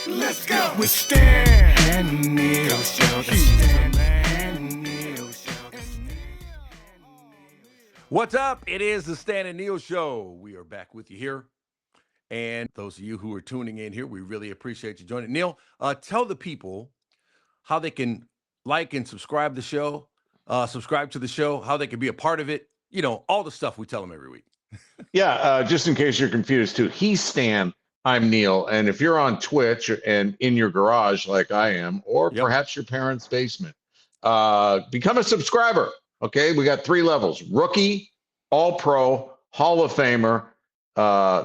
Let's go. With Stan and Neil Show. Stan and Neil Show. What's up? It is the Stan and Neil Show. We are back with you here. And those of you who are tuning in here, we really appreciate you joining. Neil, tell the people how they can like and subscribe subscribe to the show, how they can be a part of it. You know, all the stuff we tell them every week. Yeah, just in case you're confused too, he's Stan, I'm Neil. And if you're on Twitch and in your garage like I am, or perhaps your parents' basement, become a subscriber. Okay, we got 3 levels: rookie, all pro, Hall of Famer.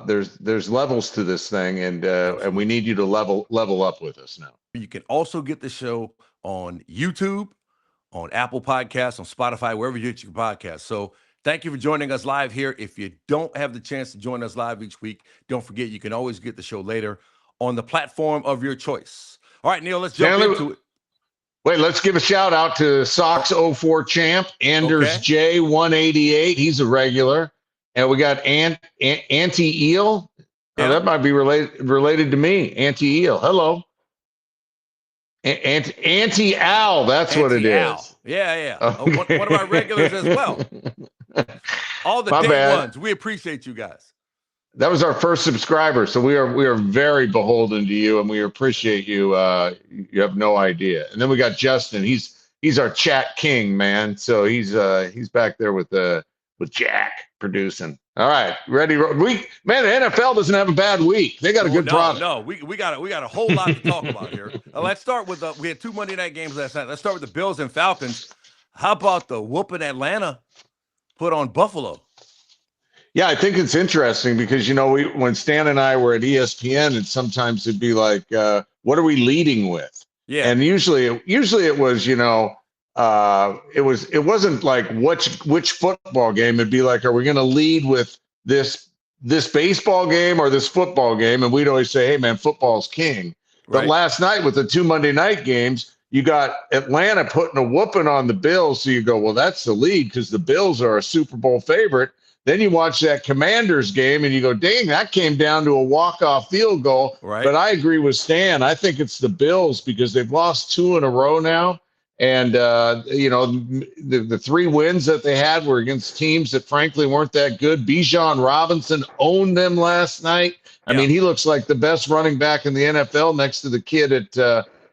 There's levels to this thing, and we need you to level up with us now. You can also get the show on YouTube, on Apple Podcasts, on Spotify, wherever you get your podcasts. So thank you for joining us live here. If you don't have the chance to join us live each week, don't forget you can always get the show later on the platform of your choice. All right, Neil, let's jump into it. Wait, let's give a shout out to Sox 04 champ, Anders J 188. He's a regular. And we got Auntie Eel. Yeah. Oh, that might be related to me. Auntie Eel. Hello. Auntie Al. That's Auntie what it Al. Is. Yeah. Okay. One of our regulars as well. All the day ones. We appreciate you guys. That was our first subscriber, so we are very beholden to you, and we appreciate you. You have no idea. And then we got Justin. He's our chat king, man. So he's back there with Jack producing. All right, ready? Man, the NFL doesn't have a bad week. They got a good product. No, we got a whole lot to talk about here. Let's start with we had 2 Monday night games last night. Let's start with the Bills and Falcons. How about the whooping Atlanta put on Buffalo? Yeah, I think it's interesting because, when Stan and I were at ESPN, and sometimes it'd be like, what are we leading with? Yeah. And usually it was, it wasn't like which football game. It'd be like, are we going to lead with this baseball game or this football game? And we'd always say, hey, man, football's king. But last night with the 2 Monday night games, you got Atlanta putting a whooping on the Bills. So you go, well, that's the lead because the Bills are a Super Bowl favorite. Then you watch that Commanders game and you go, dang, that came down to a walk-off field goal. Right. But I agree with Stan. I think it's the Bills because they've lost 2 in a row now. And, the 3 wins that they had were against teams that, frankly, weren't that good. Bijan Robinson owned them last night. I mean, he looks like the best running back in the NFL next to the kid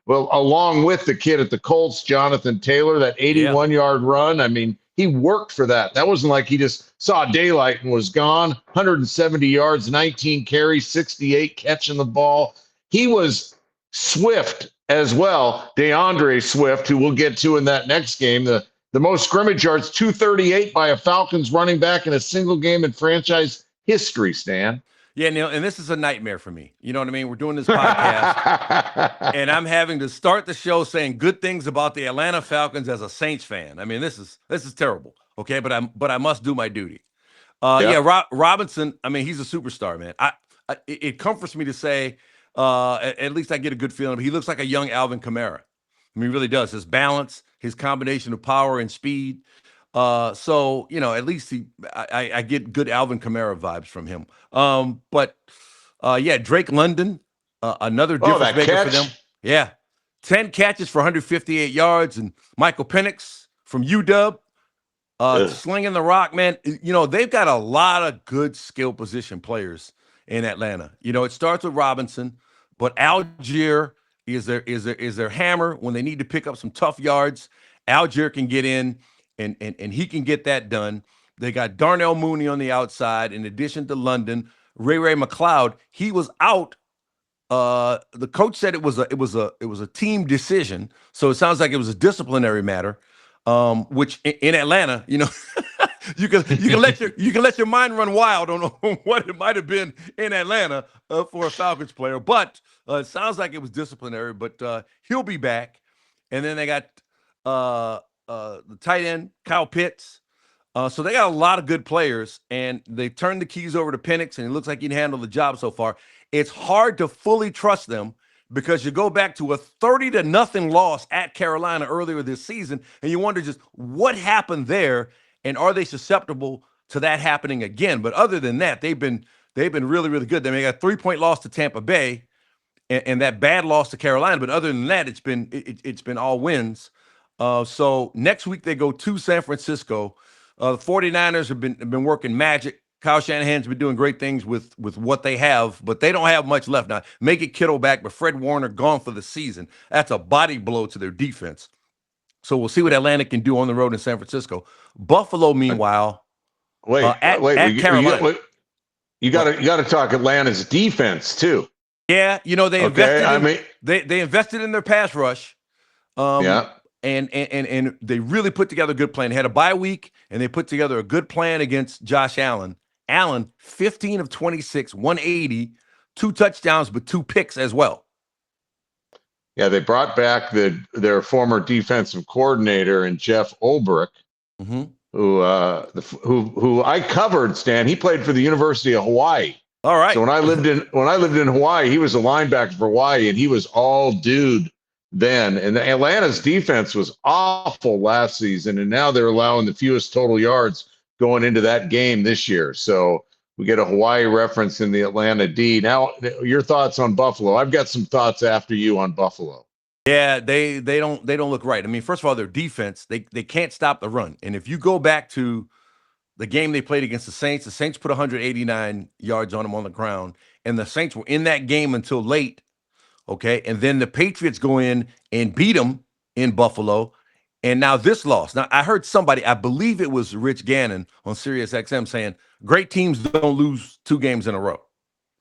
along with the kid at the Colts, Jonathan Taylor, that 81-yard run. I mean, he worked for that. That wasn't like he just saw daylight and was gone. 170 yards, 19 carries, 68 catching the ball. He was swift as well. DeAndre Swift, who we'll get to in that next game, the most scrimmage yards, 238 by a Falcons running back in a single game in franchise history, Stan. Yeah, Neil, and this is a nightmare for me. You know what I mean? We're doing this podcast, and I'm having to start the show saying good things about the Atlanta Falcons as a Saints fan. I mean, this is terrible. Okay, but I must do my duty. Robinson. I mean, he's a superstar, man. It comforts me to say, at least I get a good feeling. He looks like a young Alvin Kamara. I mean, he really does. His balance, his combination of power and speed. So, at least I get good Alvin Kamara vibes from him. Drake London, another difference maker for them. Yeah. 10 catches for 158 yards. And Michael Penix from UW, slinging the rock, man. They've got a lot of good skill position players in Atlanta. It starts with Robinson, but Algier is their hammer when they need to pick up some tough yards. Algier can get in. And he can get that done. They got Darnell Mooney on the outside. In addition to London, Ray McLeod, he was out. The coach said it was a team decision. So it sounds like it was a disciplinary matter. Which in Atlanta, you can let your mind run wild on what it might have been in Atlanta for a Falcons player. But it sounds like it was disciplinary. But he'll be back. And then they got the tight end, Kyle Pitts. So they got a lot of good players, and they turned the keys over to Penix, and it looks like he can handle the job so far. It's hard to fully trust them because you go back to a 30-0 loss at Carolina earlier this season, and you wonder just what happened there, and are they susceptible to that happening again? But other than that, they've been really, really good. They got a 3-point loss to Tampa Bay, and that bad loss to Carolina. But other than that, it's been all wins. So next week they go to San Francisco. The 49ers have been working magic. Kyle Shanahan's been doing great things with what they have, but they don't have much left now. Make it Kittle back, but Fred Warner gone for the season. That's a body blow to their defense. So we'll see what Atlanta can do on the road in San Francisco. Buffalo, meanwhile, at Carolina. You got to talk Atlanta's defense too. Yeah, they invested in their pass rush. And they really put together a good plan. They had a bye week, and they put together a good plan against Josh Allen. Allen, 15 of 26, 180, 2 touchdowns, but 2 picks as well. Yeah, they brought back their former defensive coordinator and Jeff Ulbrich, who I covered. Stan, he played for the University of Hawaii. All right. So when I lived in Hawaii, he was a linebacker for Hawaii, and he was all dude then. And Atlanta's defense was awful last season, and now they're allowing the fewest total yards going into that game this year. So we get a Hawaii reference in the Atlanta D. Now, your thoughts on Buffalo? I've got some thoughts after you on Buffalo. Yeah, they don't look right. I mean, first of all, their defense, they can't stop the run. And if you go back to the game they played against the Saints put 189 yards on them on the ground, and the Saints were in that game until late. Okay, and then the Patriots go in and beat them in Buffalo, and now this loss. Now, I heard somebody, I believe it was Rich Gannon on Sirius XM, saying great teams don't lose 2 games in a row.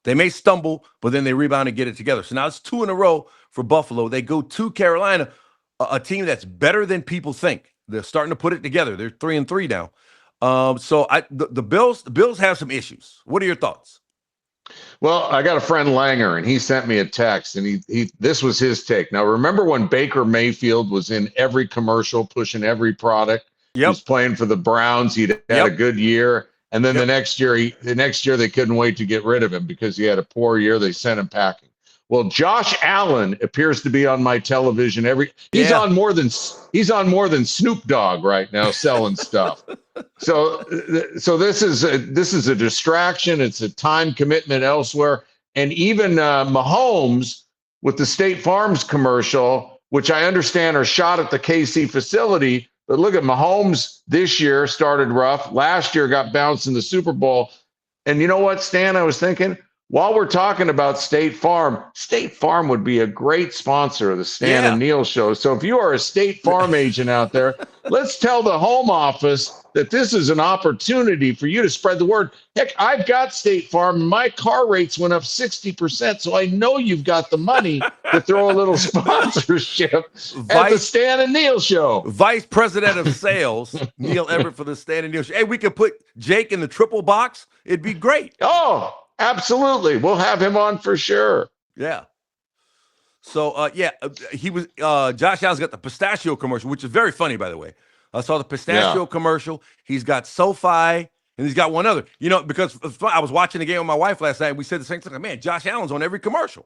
They may stumble, but then they rebound and get it together. So now it's 2 in a row for Buffalo. They go to Carolina, a team that's better than people think. They're starting to put it together. They're 3-3 now. So the Bills have some issues. What are your thoughts? Well, I got a friend Langer, and he sent me a text, and he this was his take. Now, remember when Baker Mayfield was in every commercial, pushing every product? Yep. He was playing for the Browns. He'd had a good year, and then the next year they couldn't wait to get rid of him because he had a poor year. They sent him packing. Well, Josh Allen appears to be on my television he's on more than Snoop Dogg right now selling stuff. So this is a distraction. It's a time commitment elsewhere. And even Mahomes with the State Farm's commercial, which I understand are shot at the KC facility. But look at Mahomes this year started rough. Last year got bounced in the Super Bowl. And you know what, Stan, I was thinking, while we're talking about State Farm would be a great sponsor of the Stan and Neil show. So if you are a State Farm agent out there, let's tell the home office that this is an opportunity for you to spread the word. Heck, I've got State Farm. My car rates went up 60%, so I know you've got the money to throw a little sponsorship at the Stan and Neil show. Vice President of Sales, Neil Everett for the Stan and Neil show. Hey, we could put Jake in the triple box. It'd be great. Oh, absolutely. We'll have him on for sure. Yeah. So, he was Josh Allen's got the pistachio commercial, which is very funny, by the way. I saw the pistachio commercial. He's got SoFi, and he's got one other. Because I was watching the game with my wife last night, and we said the same thing. Man, Josh Allen's on every commercial.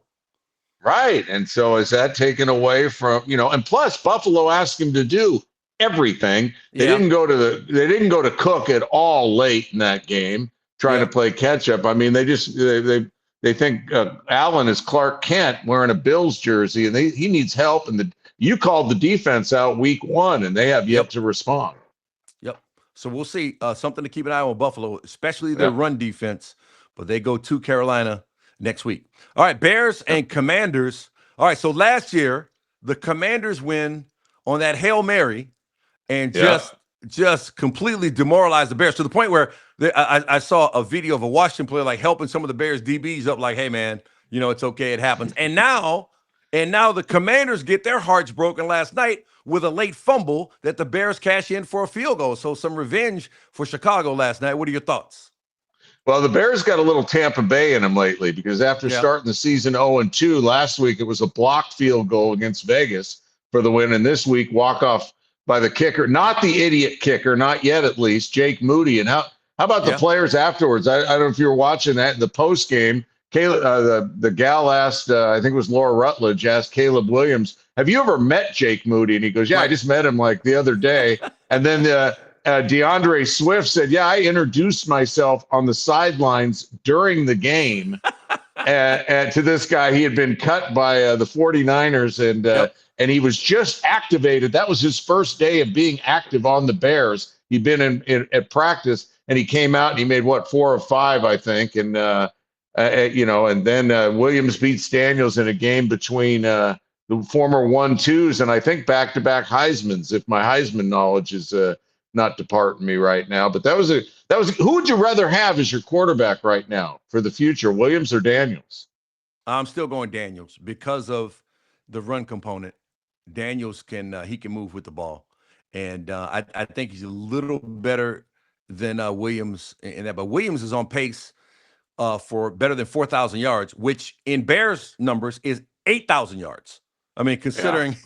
Right. And so is that taken away from, and plus Buffalo asked him to do everything. They didn't go to Cook at all late in that game, trying to play catch up. I mean, they think Allen is Clark Kent wearing a Bills jersey, and he needs help. And you called the defense out week 1, and they have yet to respond. Yep. So we'll see. Something to keep an eye on Buffalo, especially their run defense. But they go to Carolina next week. All right, Bears and Commanders. All right, so last year, the Commanders win on that Hail Mary and just completely demoralized the Bears to the point where I saw a video of a Washington player like helping some of the Bears DBs up like, hey, man, it's okay. It happens. And now the Commanders get their hearts broken last night with a late fumble that the Bears cash in for a field goal. So some revenge for Chicago last night. What are your thoughts? Well, the Bears got a little Tampa Bay in them lately because after starting the season 0-2, last week it was a blocked field goal against Vegas for the win. And this week, walk-off by the kicker, not the idiot kicker, not yet at least, Jake Moody. And how about the players afterwards? I don't know if you were watching that in the post game. The gal asked, I think it was Laura Rutledge, asked Caleb Williams, have you ever met Jake Moody? And he goes, I just met him like the other day. And then DeAndre Swift said, I introduced myself on the sidelines during the game. and to this guy, he had been cut by the 49ers, and he was just activated. That was his first day of being active on the Bears. He'd been at practice, and he came out and he made 4 or 5, I think, and and then Williams beats Daniels in a game between the former 1-2s, and I think back-to-back Heismans, if my Heisman knowledge is not departing me right now. But that was who would you rather have as your quarterback right now for the future, Williams or Daniels? I'm still going Daniels because of the run component. Daniels can move with the ball, and I think he's a little better than Williams in that. But Williams is on pace for better than 4,000 yards, which in Bears numbers is 8,000 yards. I mean, considering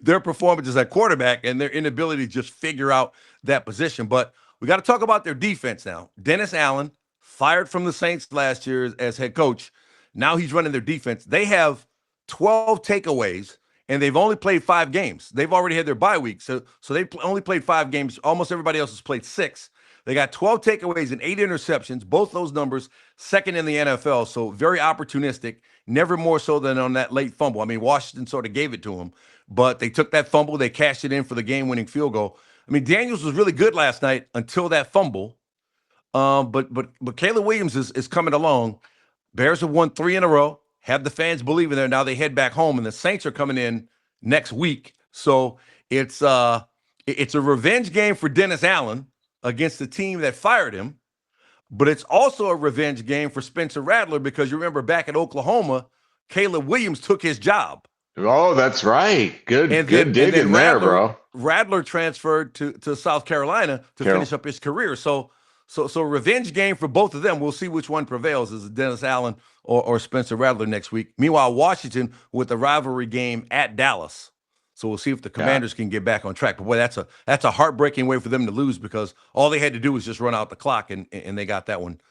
their performances at quarterback and their inability to just figure out that position. But we got to talk about their defense now. Dennis Allen, fired from the Saints last year as head coach. Now he's running their defense. They have 12 takeaways, and they've only played 5 games. They've already had their bye week. So they only played 5 games. Almost everybody else has played 6. They got 12 takeaways and 8 interceptions, both those numbers second in the NFL. So very opportunistic, never more so than on that late fumble. I mean, Washington sort of gave it to them, but they took that fumble, they cashed it in for the game-winning field goal. I mean, Daniels was really good last night until that fumble. But Caleb Williams is coming along. Bears have won 3 in a row, have the fans believing there. Now they head back home, and the Saints are coming in next week. So it's a revenge game for Dennis Allen against the team that fired him, but it's also a revenge game for Spencer Rattler because you remember back at Oklahoma, Caleb Williams took his job. Oh, that's right. Good digging there, bro. Rattler transferred to South Carolina to finish up his career. So revenge game for both of them. We'll see which one prevails, is it Dennis Allen or Spencer Rattler next week. Meanwhile, Washington with the rivalry game at Dallas. So we'll see if the Commanders can get back on track. But boy, that's a heartbreaking way for them to lose because all they had to do was just run out the clock, and they got that one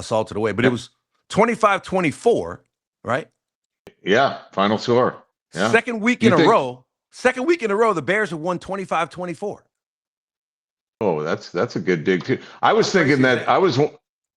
salted away. But it was 25-24, right? Yeah, final score. Yeah. Second week in a row, the Bears have won 25-24. Oh, that's a good dig too. I was thinking that I was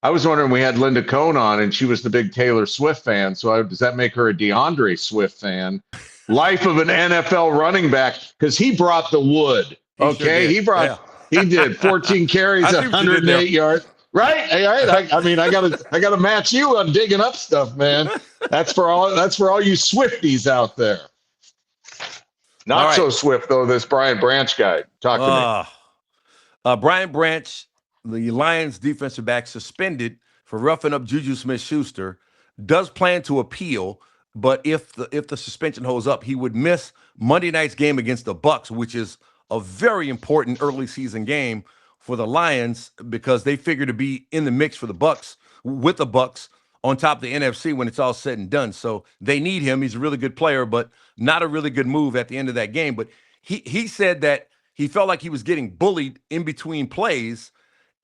wondering, we had Linda Cohn on, and she was the big Taylor Swift fan. So does that make her a DeAndre Swift fan? Life of an NFL running back, because he brought the wood. Okay, he did 14 carries, 108 yards. Right. I mean, I gotta match you on digging up stuff, man. That's for all you Swifties out there. Not so swift though. This Brian Branch guy. Talk to me. Brian Branch, the Lions defensive back, suspended for roughing up Juju Smith-Schuster, does plan to appeal. But if the suspension holds up, he would miss Monday night's game against the Bucs, which is a very important early season game for the Lions because they figure to be in the mix for the Bucs with the Bucs on top of the NFC when it's all said and done. So they need him. He's a really good player, but not a really good move at the end of that game. But he said that he felt like he was getting bullied in between plays,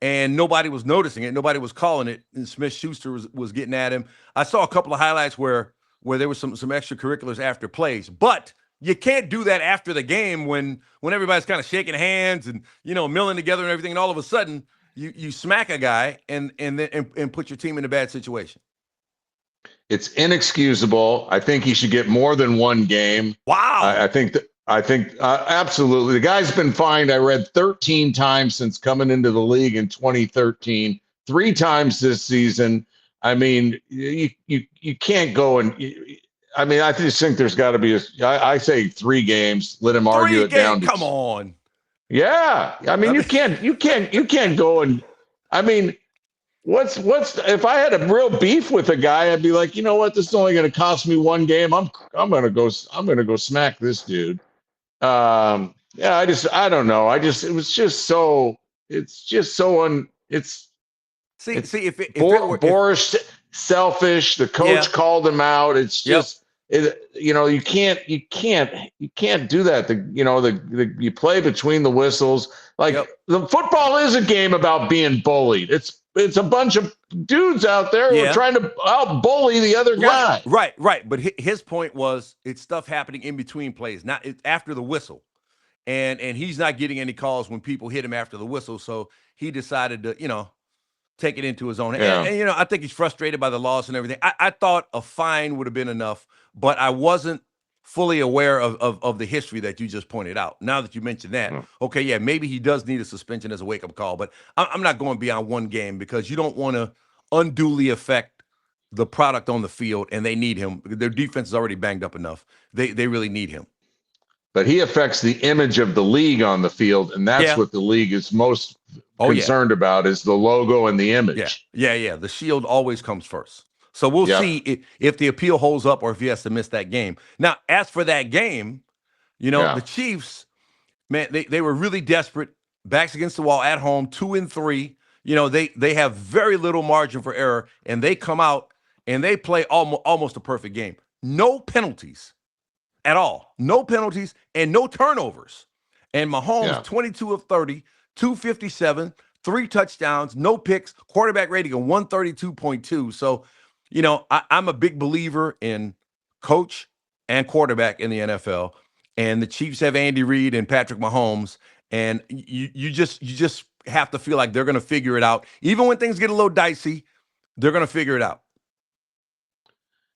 and nobody was noticing it. Nobody was calling it. And Smith-Schuster was getting at him. I saw a couple of highlights where there was some extracurriculars after plays, but you can't do that after the game when everybody's kind of shaking hands and milling together and everything, and all of a sudden you smack a guy and put your team in a bad situation. It's inexcusable. I think he should get more than 1 game. Wow. I think absolutely. The guy's been fined, I read, 13 times since coming into the league in 2013, 3 times this season. I mean, you can't go and. I mean, I just think there's got to be I say 3 games. Let him argue it down. Come on. Yeah, I mean, you can't go and. I mean, what's if I had a real beef with a guy, I'd be like, you know what, this is only going to cost me 1 game. I'm gonna go smack this dude. I don't know. Boorish, selfish. The coach called him out. It's just, you can't do that. You play between the whistles. The football is a game about being bullied. It's a bunch of dudes out there who are trying to out-bully the other guy. Right. But his point was it's stuff happening in between plays, not after the whistle. And he's not getting any calls when people hit him after the whistle. So he decided to take it into his own hand. Yeah. And, I think he's frustrated by the loss and everything. I thought a fine would have been enough, but I wasn't fully aware of the history that you just pointed out. Now that you mentioned that, okay, yeah, maybe he does need a suspension as a wake-up call, but I'm not going beyond one game because you don't want to unduly affect the product on the field, and they need him. Their defense is already banged up enough. They really need him. But he affects the image of the league on the field, and that's what the league is most concerned about is the logo and the image. Yeah. The shield always comes first. So we'll see if the appeal holds up or if he has to miss that game. Now, as for that game, the Chiefs, man, they were really desperate, backs against the wall at home, 2-3. They have very little margin for error, and they come out and they play almost a perfect game. No penalties at all. No penalties and no turnovers. And Mahomes, 22 of 30, 257, 3 touchdowns, no picks, quarterback rating of 132.2. So, I'm a big believer in coach and quarterback in the NFL, and the Chiefs have Andy Reid and Patrick Mahomes, and you just have to feel like they're going to figure it out. Even when things get a little dicey, they're going to figure it out.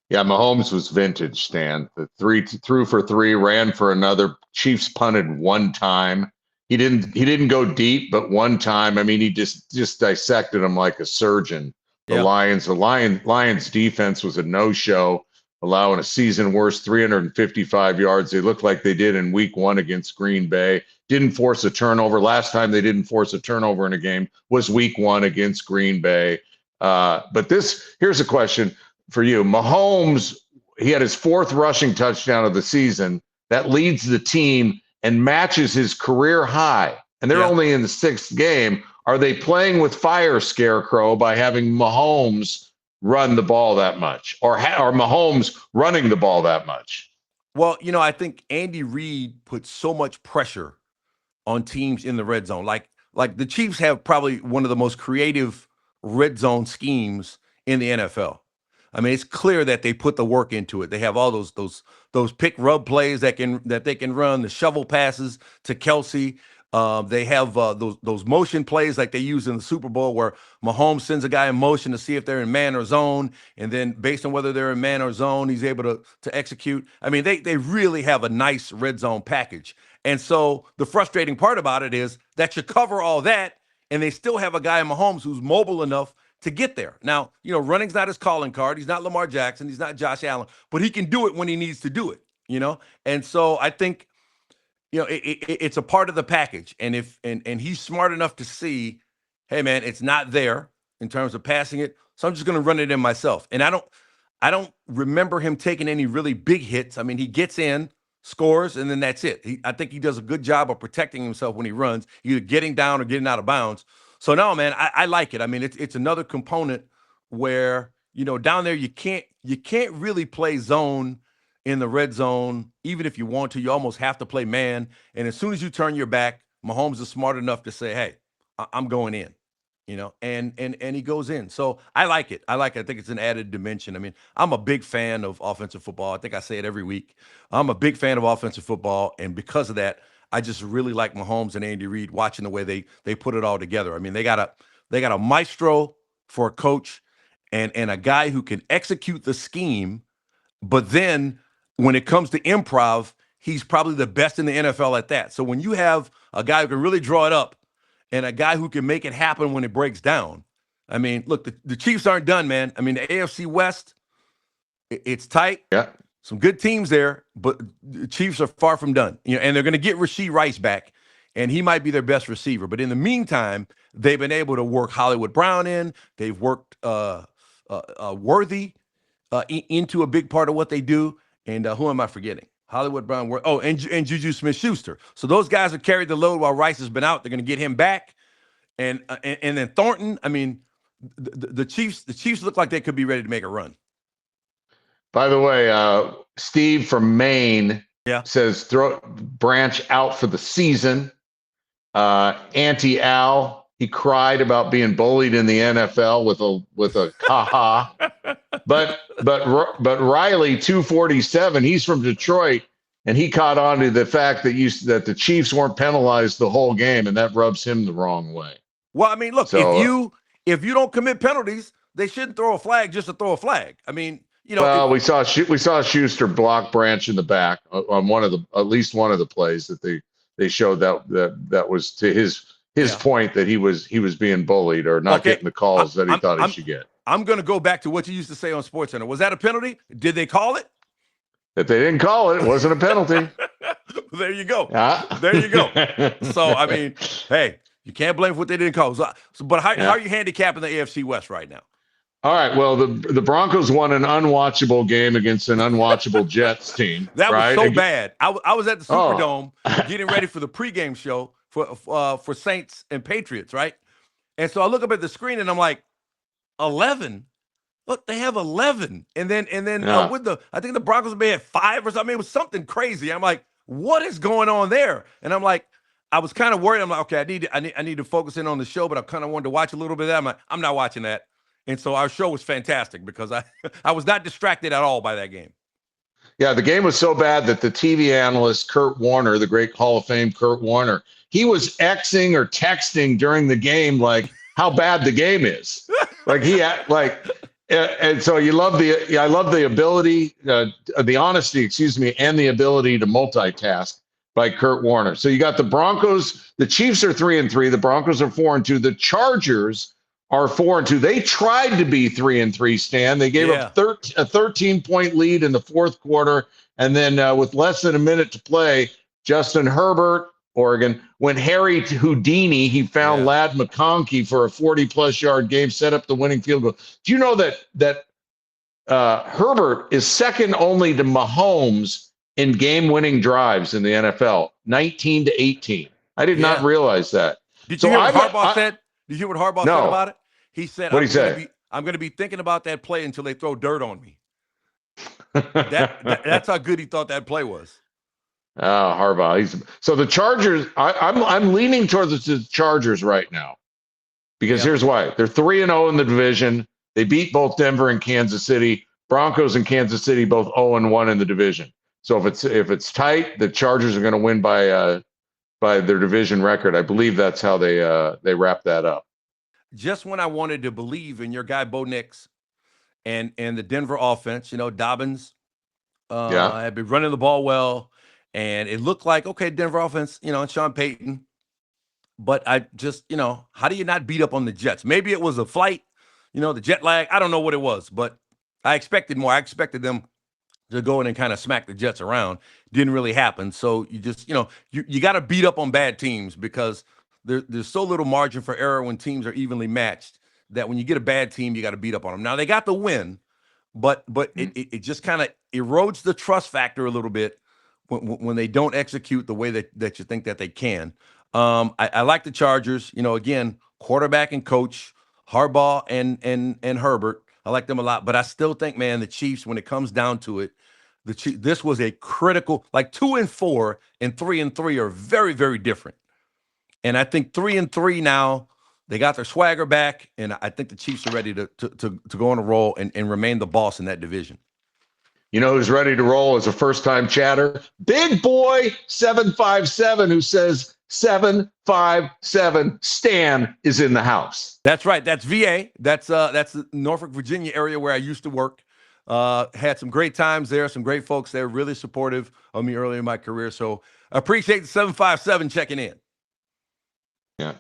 Yeah, Mahomes was vintage, Stan. The threw for 3, ran for another. Chiefs punted one time. He didn't go deep, but one time. I mean, he just dissected him like a surgeon. The Lions defense was a no-show, allowing a season worst 355 yards. They looked like they did in week 1 against Green Bay. Didn't force a turnover. Last time they didn't force a turnover in a game was week 1 against Green Bay. But here's a question for you. Mahomes, he had his 4th rushing touchdown of the season. That leads the team and matches his career high. And they're only in the 6th game. Are they playing with fire, Scarecrow, by having Mahomes run the ball that much, or Mahomes running the ball that much? Well, I think Andy Reid put so much pressure on teams in the red zone. Like the Chiefs have probably one of the most creative red zone schemes in the NFL. I mean, it's clear that they put the work into it. They have all those pick rub plays that they can run, the shovel passes to Kelsey. They have those motion plays like they use in the Super Bowl where Mahomes sends a guy in motion to see if they're in man or zone, and then based on whether they're in man or zone, he's able to execute. I mean, they really have a nice red zone package. And so the frustrating part about it is that you cover all that, and they still have a guy in Mahomes who's mobile enough to get there. Now, running's not his calling card. He's not Lamar Jackson. He's not Josh Allen, but he can do it when he needs to do it, And so I think, it's a part of the package. And and he's smart enough to see, hey man, it's not there in terms of passing it. So I'm just going to run it in myself. And I don't remember him taking any really big hits. I mean, he gets in, scores, and then that's it. I think he does a good job of protecting himself when he runs, either getting down or getting out of bounds. So no, man, I like it. I mean, it's another component where, down there you can't really play zone in the red zone, even if you want to. You almost have to play man. And as soon as you turn your back, Mahomes is smart enough to say, hey, I'm going in, and he goes in. So I like it. I think it's an added dimension. I mean, I'm a big fan of offensive football. I think I say it every week. I'm a big fan of offensive football. And because of that, I just really like Mahomes and Andy Reid, watching the way they put it all together. I mean, they got a maestro for a coach and a guy who can execute the scheme, but then when it comes to improv, he's probably the best in the NFL at that. So when you have a guy who can really draw it up and a guy who can make it happen when it breaks down, I mean, look, the Chiefs aren't done, man. I mean, the AFC West, it's tight. Yeah. Some good teams there, but the Chiefs are far from done. And they're going to get Rashee Rice back, and he might be their best receiver. But in the meantime, they've been able to work Hollywood Brown in. They've worked Worthy into a big part of what they do. And who am I forgetting? Hollywood Brown. And Juju Smith-Schuster. So those guys have carried the load while Rice has been out. They're going to get him back. And then Thornton. I mean, the Chiefs look like they could be ready to make a run. By the way, Steve from Maine says throw Branch out for the season. Auntie Al, he cried about being bullied in the NFL with a ha-ha. But Riley 247, he's from Detroit, and he caught on to the fact that the Chiefs weren't penalized the whole game, and that rubs him the wrong way. Well, I mean, look, if you don't commit penalties, they shouldn't throw a flag just to throw a flag. I mean, well, we saw Schuster block Branch in the back on at least one of the plays that they showed that was to his point that he was being bullied or not getting the calls that he thought he should get. I'm going to go back to what you used to say on SportsCenter. Was that a penalty? Did they call it? If they didn't call it, it wasn't a penalty. There you go. There you go. So, I mean, hey, you can't blame for what they didn't call. But how are you handicapping the AFC West right now? All right. Well, the Broncos won an unwatchable game against an unwatchable Jets team. That was so bad. I was at the Superdome getting ready for the pregame show for Saints and Patriots, right? And so I look up at the screen and I'm like, 11. Look, they have 11, and then I think the Broncos may have 5 or something. It was something crazy. I'm like, what is going on there? And I'm like, I was kind of worried. I'm like, okay, I need to focus in on the show, but I kind of wanted to watch a little bit of that. I'm like, I'm not watching that. And so our show was fantastic because I was not distracted at all by that game. Yeah, the game was so bad that the TV analyst Kurt Warner, the great Hall of Fame Kurt Warner, he was Xing or texting during the game like how bad the game is. And so I love the ability, the honesty, and the ability to multitask by Kurt Warner. So you got the Broncos, the Chiefs are 3-3, the Broncos are 4-2, the Chargers are 4-2. They tried to be 3-3, Stan. They gave up a 13-point lead in the fourth quarter, and then with less than a minute to play, Justin Herbert, Oregon, when Harry Houdini, he found Ladd McConkey for a 40-plus yard game, set up the winning field goal. Do you know that Herbert is second only to Mahomes in game-winning drives in the NFL, 19-18? I did not realize that. Did you hear what Harbaugh said? Did you hear what Harbaugh said about it? He said, "What did he say? I'm going to be thinking about that play until they throw dirt on me." That's how good he thought that play was. Oh, Harbaugh. So the Chargers, I'm leaning towards the Chargers right now because here's why. They're 3-0 in the division. They beat both Denver and Kansas City. Broncos and Kansas City both 0-1 in the division. So if it's tight, the Chargers are going to win by their division record. I believe that's how they wrap that up. Just when I wanted to believe in your guy Bo Nix and the Denver offense, Dobbins had been running the ball well. And it looked like, okay, Denver offense, and Sean Payton. But I just, how do you not beat up on the Jets? Maybe it was a flight, the jet lag. I don't know what it was, but I expected more. I expected them to go in and kind of smack the Jets around. Didn't really happen. So you just, you got to beat up on bad teams because there's so little margin for error when teams are evenly matched that when you get a bad team, you got to beat up on them. Now, they got the win, but it just kind of erodes the trust factor a little bit when they don't execute the way that you think that they can. I like the Chargers, again, quarterback and coach, Harbaugh and Herbert. I like them a lot, but I still think, man, the Chiefs, when it comes down to it, this was a critical, like 2-4 and 3-3 are very, very different. And I think 3-3 now, they got their swagger back, and I think the Chiefs are ready to go on a roll and remain the boss in that division. You know who's ready to roll as a first-time chatter? Big boy 757 who says 757 Stan is in the house. That's right. That's VA. That's the Norfolk, Virginia area where I used to work. Had some great times there, some great folks there, really supportive of me early in my career. So I appreciate the 757 checking in. Yeah.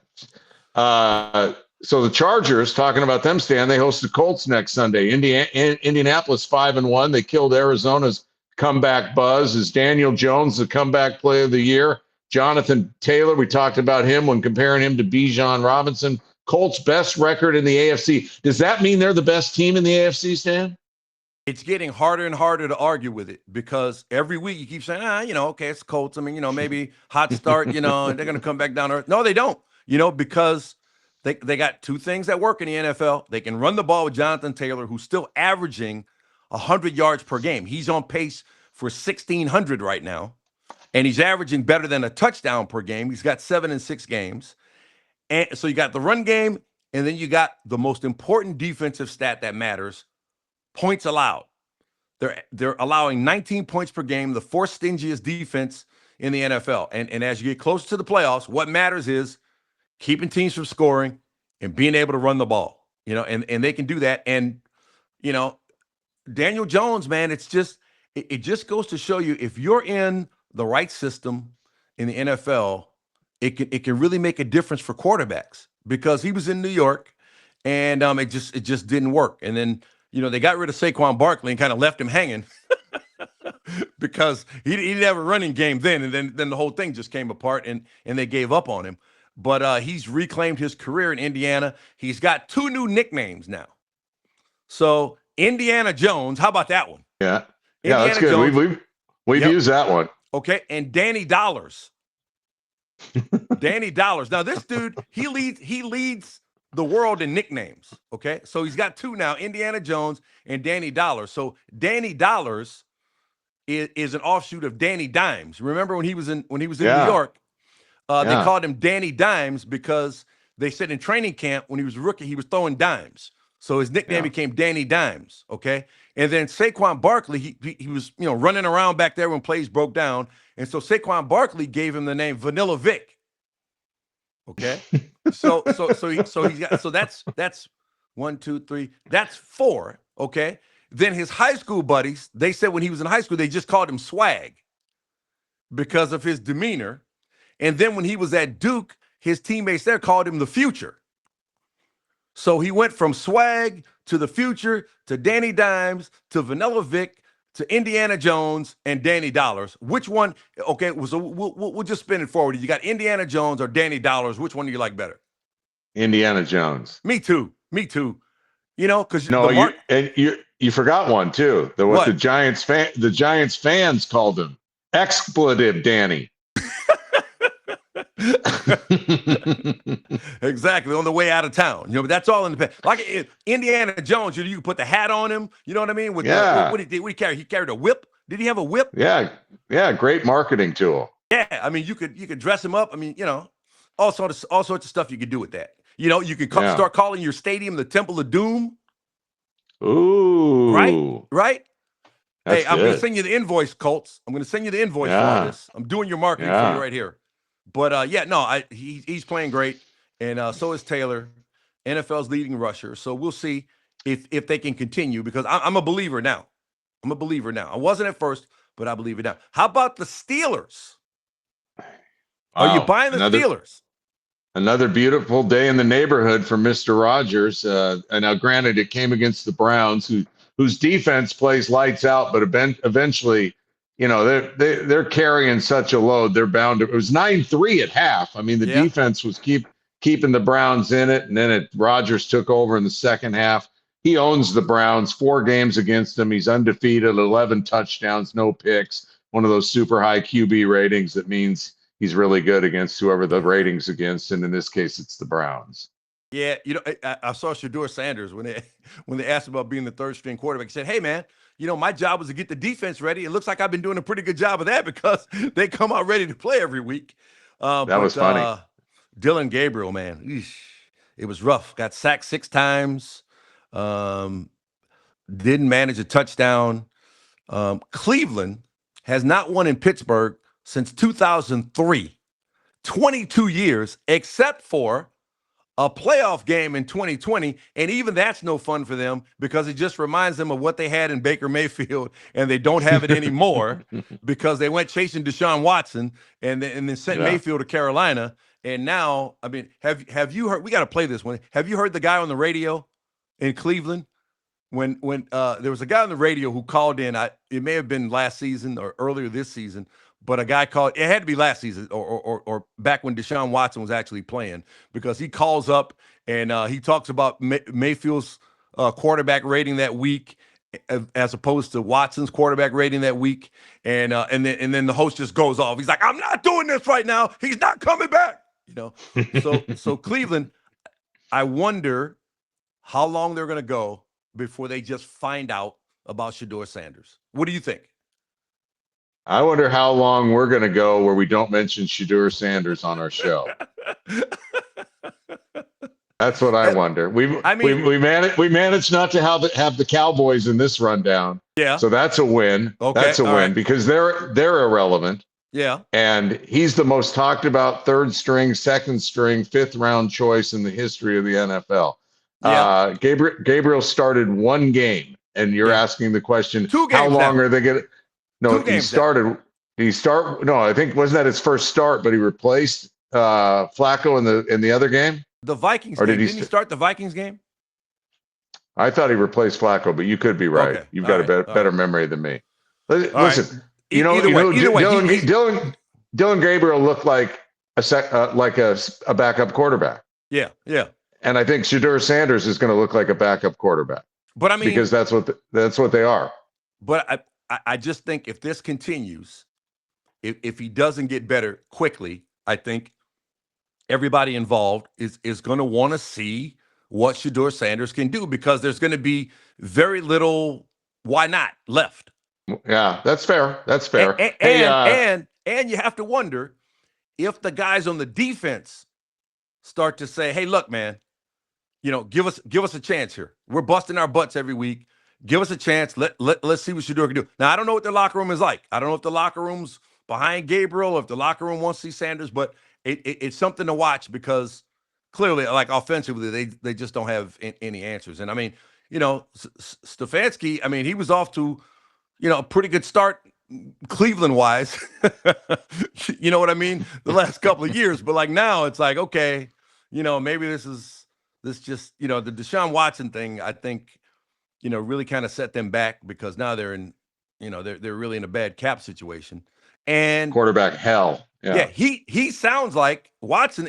So the Chargers, talking about them, Stan, they host the Colts next Sunday. Indianapolis 5-1. They killed Arizona's comeback buzz. Is Daniel Jones the comeback player of the year? Jonathan Taylor, we talked about him when comparing him to Bijan Robinson. Colts' best record in the AFC. Does that mean they're the best team in the AFC, Stan? It's getting harder and harder to argue with it because every week you keep saying, okay, it's Colts. I mean, maybe hot start, they're going to come back down to earth. No, they don't, because they got two things that work in the NFL. They can run the ball with Jonathan Taylor, who's still averaging 100 yards per game. He's on pace for 1,600 right now, and he's averaging better than a touchdown per game. He's got 7 in 6 games. And so you got the run game, and then you got the most important defensive stat that matters, points allowed. They're allowing 19 points per game, the fourth stingiest defense in the NFL. And as you get closer to the playoffs, what matters is keeping teams from scoring and being able to run the ball, and they can do that. And, Daniel Jones, man, it just goes to show you, if you're in the right system in the NFL, it can really make a difference for quarterbacks, because he was in New York and it just didn't work. And then, they got rid of Saquon Barkley and kind of left him hanging because he didn't have a running game then. And then the whole thing just came apart and they gave up on him. But he's reclaimed his career in Indiana. He's got 2 new nicknames now. So Indiana Jones, how about that one? Yeah. Indiana That's good. Jones. We've used that one. Okay. And Danny Dollars. Danny Dollars. Now this dude, he leads the world in nicknames. Okay. So he's got 2 now, Indiana Jones and Danny Dollars. So Danny Dollars is an offshoot of Danny Dimes. Remember when he was in New York? They called him Danny Dimes because they said in training camp when he was a rookie, he was throwing dimes. So his nickname became Danny Dimes, okay? And then Saquon Barkley, he was, running around back there when plays broke down. And so Saquon Barkley gave him the name Vanilla Vic. Okay? So that's 1, 2, 3. That's 4, okay? Then his high school buddies, they said when he was in high school, they just called him Swag because of his demeanor. And then when he was at Duke, his teammates there called him the Future. So he went from Swag to the Future to Danny Dimes to Vanilla Vic to Indiana Jones and Danny Dollars. Which one? Okay, so we'll just spin it forward. You got Indiana Jones or Danny Dollars. Which one do you like better? Indiana Jones. Me too. Because you forgot one too. What the Giants fans called him Expletive Danny. Exactly, on the way out of town. But that's all in the past. Like Indiana Jones, you put the hat on him. You know what I mean? What did he carry? He carried a whip. Did he have a whip? Yeah. Great marketing tool. Yeah, I mean, you could dress him up. I mean, all sorts of stuff you could do with that. You could start calling your stadium the Temple of Doom. Ooh, right. That's hey, I'm good. going to send you the invoice, Colts. I'm going to send you the invoice for this. I'm doing your marketing for you right here. But he's playing great, and so is Taylor, NFL's leading rusher. So we'll see if they can continue, because I'm a believer now. I wasn't at first, but I believe it now. How about the Steelers? Are you buying the Steelers? Another beautiful day in the neighborhood for Mr. Rogers. And now, granted, it came against the Browns, whose defense plays lights out, but eventually, they're carrying such a load. They're bound to. It was 9-3 at half. I mean, the defense was keeping the Browns in it, and then Rodgers took over in the second half. He owns the Browns. 4 games against them. He's undefeated, 11 touchdowns, no picks. One of those super high QB ratings that means he's really good against whoever the rating's against, and in this case, it's the Browns. Yeah, I saw Shedeur Sanders when they asked about being the 3rd string quarterback. He said, "Hey, man, my job was to get the defense ready. It looks like I've been doing a pretty good job of that because they come out ready to play every week." That was funny. Dylan Gabriel, man, it was rough. Got sacked 6 times. Didn't manage a touchdown. Cleveland has not won in Pittsburgh since 2003, 22 years, except for a playoff game in 2020, and even that's no fun for them because it just reminds them of what they had in Baker Mayfield, and they don't have it anymore because they went chasing Deshaun Watson and then sent Mayfield to Carolina. And now, I mean, have you heard? We got to play this one. Have you heard the guy on the radio in Cleveland when there was a guy on the radio who called in? It may have been last season or earlier this season. But a guy called, it had to be last season or back when Deshaun Watson was actually playing, because he calls up and he talks about Mayfield's quarterback rating that week as opposed to Watson's quarterback rating that week. And then the host just goes off. He's like, "I'm not doing this right now. He's not coming back." So Cleveland, I wonder how long they're going to go before they just find out about Shedeur Sanders. What do you think? I wonder how long we're going to go where we don't mention Shedeur Sanders on our show. That's what I wonder. We managed not to have the Cowboys in this rundown. Yeah. So that's a win. Okay. That's a win because they're irrelevant. Yeah. And he's the most talked about third string, second string, fifth round choice in the history of the NFL. Yeah. Gabriel started one game, and you're asking the question, 2 how games long now. are they going to? No, 2 he games now. started. Did he start? No, I think wasn't that his first start, but he replaced Flacco in the other game. The Vikings Or game. did Didn't he start the Vikings game? I thought he replaced Flacco, but you could be right. Okay. You've All got right. a All better right. memory than me. All Listen, right. you know, Either way, Dylan Gabriel looked like a backup quarterback. Yeah. Yeah. And I think Shedeur Sanders is going to look like a backup quarterback. But I mean, because that's what they are. But I just think if this continues, if he doesn't get better quickly, I think everybody involved is going to want to see what Shedeur Sanders can do, because there's going to be very little why not left. Yeah, that's fair. That's fair. And you have to wonder if the guys on the defense start to say, "Hey, look, man, give us a chance here. We're busting our butts every week. Give us a chance. Let's see what Shedeur can do." Now, I don't know what their locker room is like. I don't know if the locker room's behind Gabriel, or if the locker room wants to see Sanders, but it's something to watch, because clearly, like, offensively, they just don't have any answers. And I mean, Stefanski, I mean, he was off to, a pretty good start Cleveland wise. You know what I mean? The last couple of years, but like now it's like, okay, maybe this just, the Deshaun Watson thing, I think, really kind of set them back, because now they're in, they're really in a bad cap situation. And quarterback hell. Yeah, he sounds like Watson.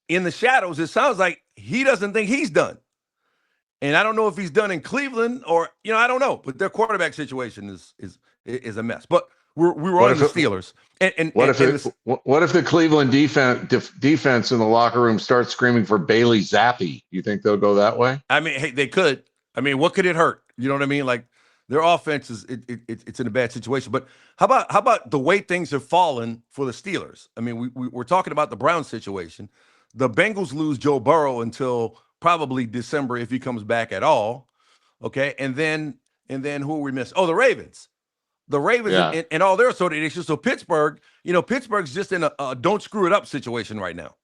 In the shadows, it sounds like he doesn't think he's done. And I don't know if he's done in Cleveland, or I don't know. But their quarterback situation is a mess. But we were on the Steelers. What if the Cleveland defense in the locker room starts screaming for Bailey Zappi? You think they'll go that way? I mean, hey, they could. I mean, what could it hurt? You know what I mean? Like, their offense it's in a bad situation. But how about the way things have fallen for the Steelers? I mean, we're talking about the Browns situation. The Bengals lose Joe Burrow until probably December, if he comes back at all. Okay, and then who are we missing? Oh, the Ravens. The Ravens and all their associated issues. So Pittsburgh, Pittsburgh's just in a don't screw it up situation right now.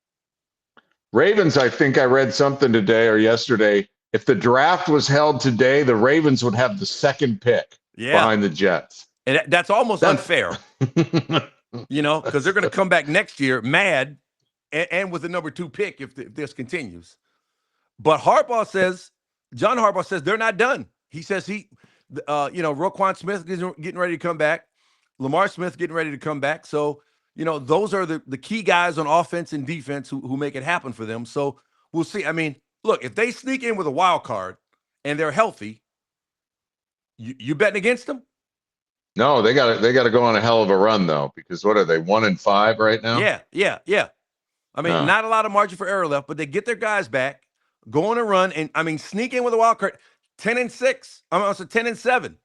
Ravens, I think I read something today or yesterday. If the draft was held today, the Ravens would have the second pick behind the Jets. And that's almost unfair, because they're going to come back next year mad and with the number 2 pick if this continues. But John Harbaugh says they're not done. He says Roquan Smith is getting ready to come back. Lamar Smith getting ready to come back. So, those are the key guys on offense and defense who make it happen for them. So we'll see. I mean, look, if they sneak in with a wild card and they're healthy, you betting against them? No, they got to go on a hell of a run, though, because what are they, 1-5 right now? Yeah. I mean, not a lot of margin for error left, but they get their guys back, go on a run, and I mean, sneak in with a wild card. 10-6. I'm also 10-7.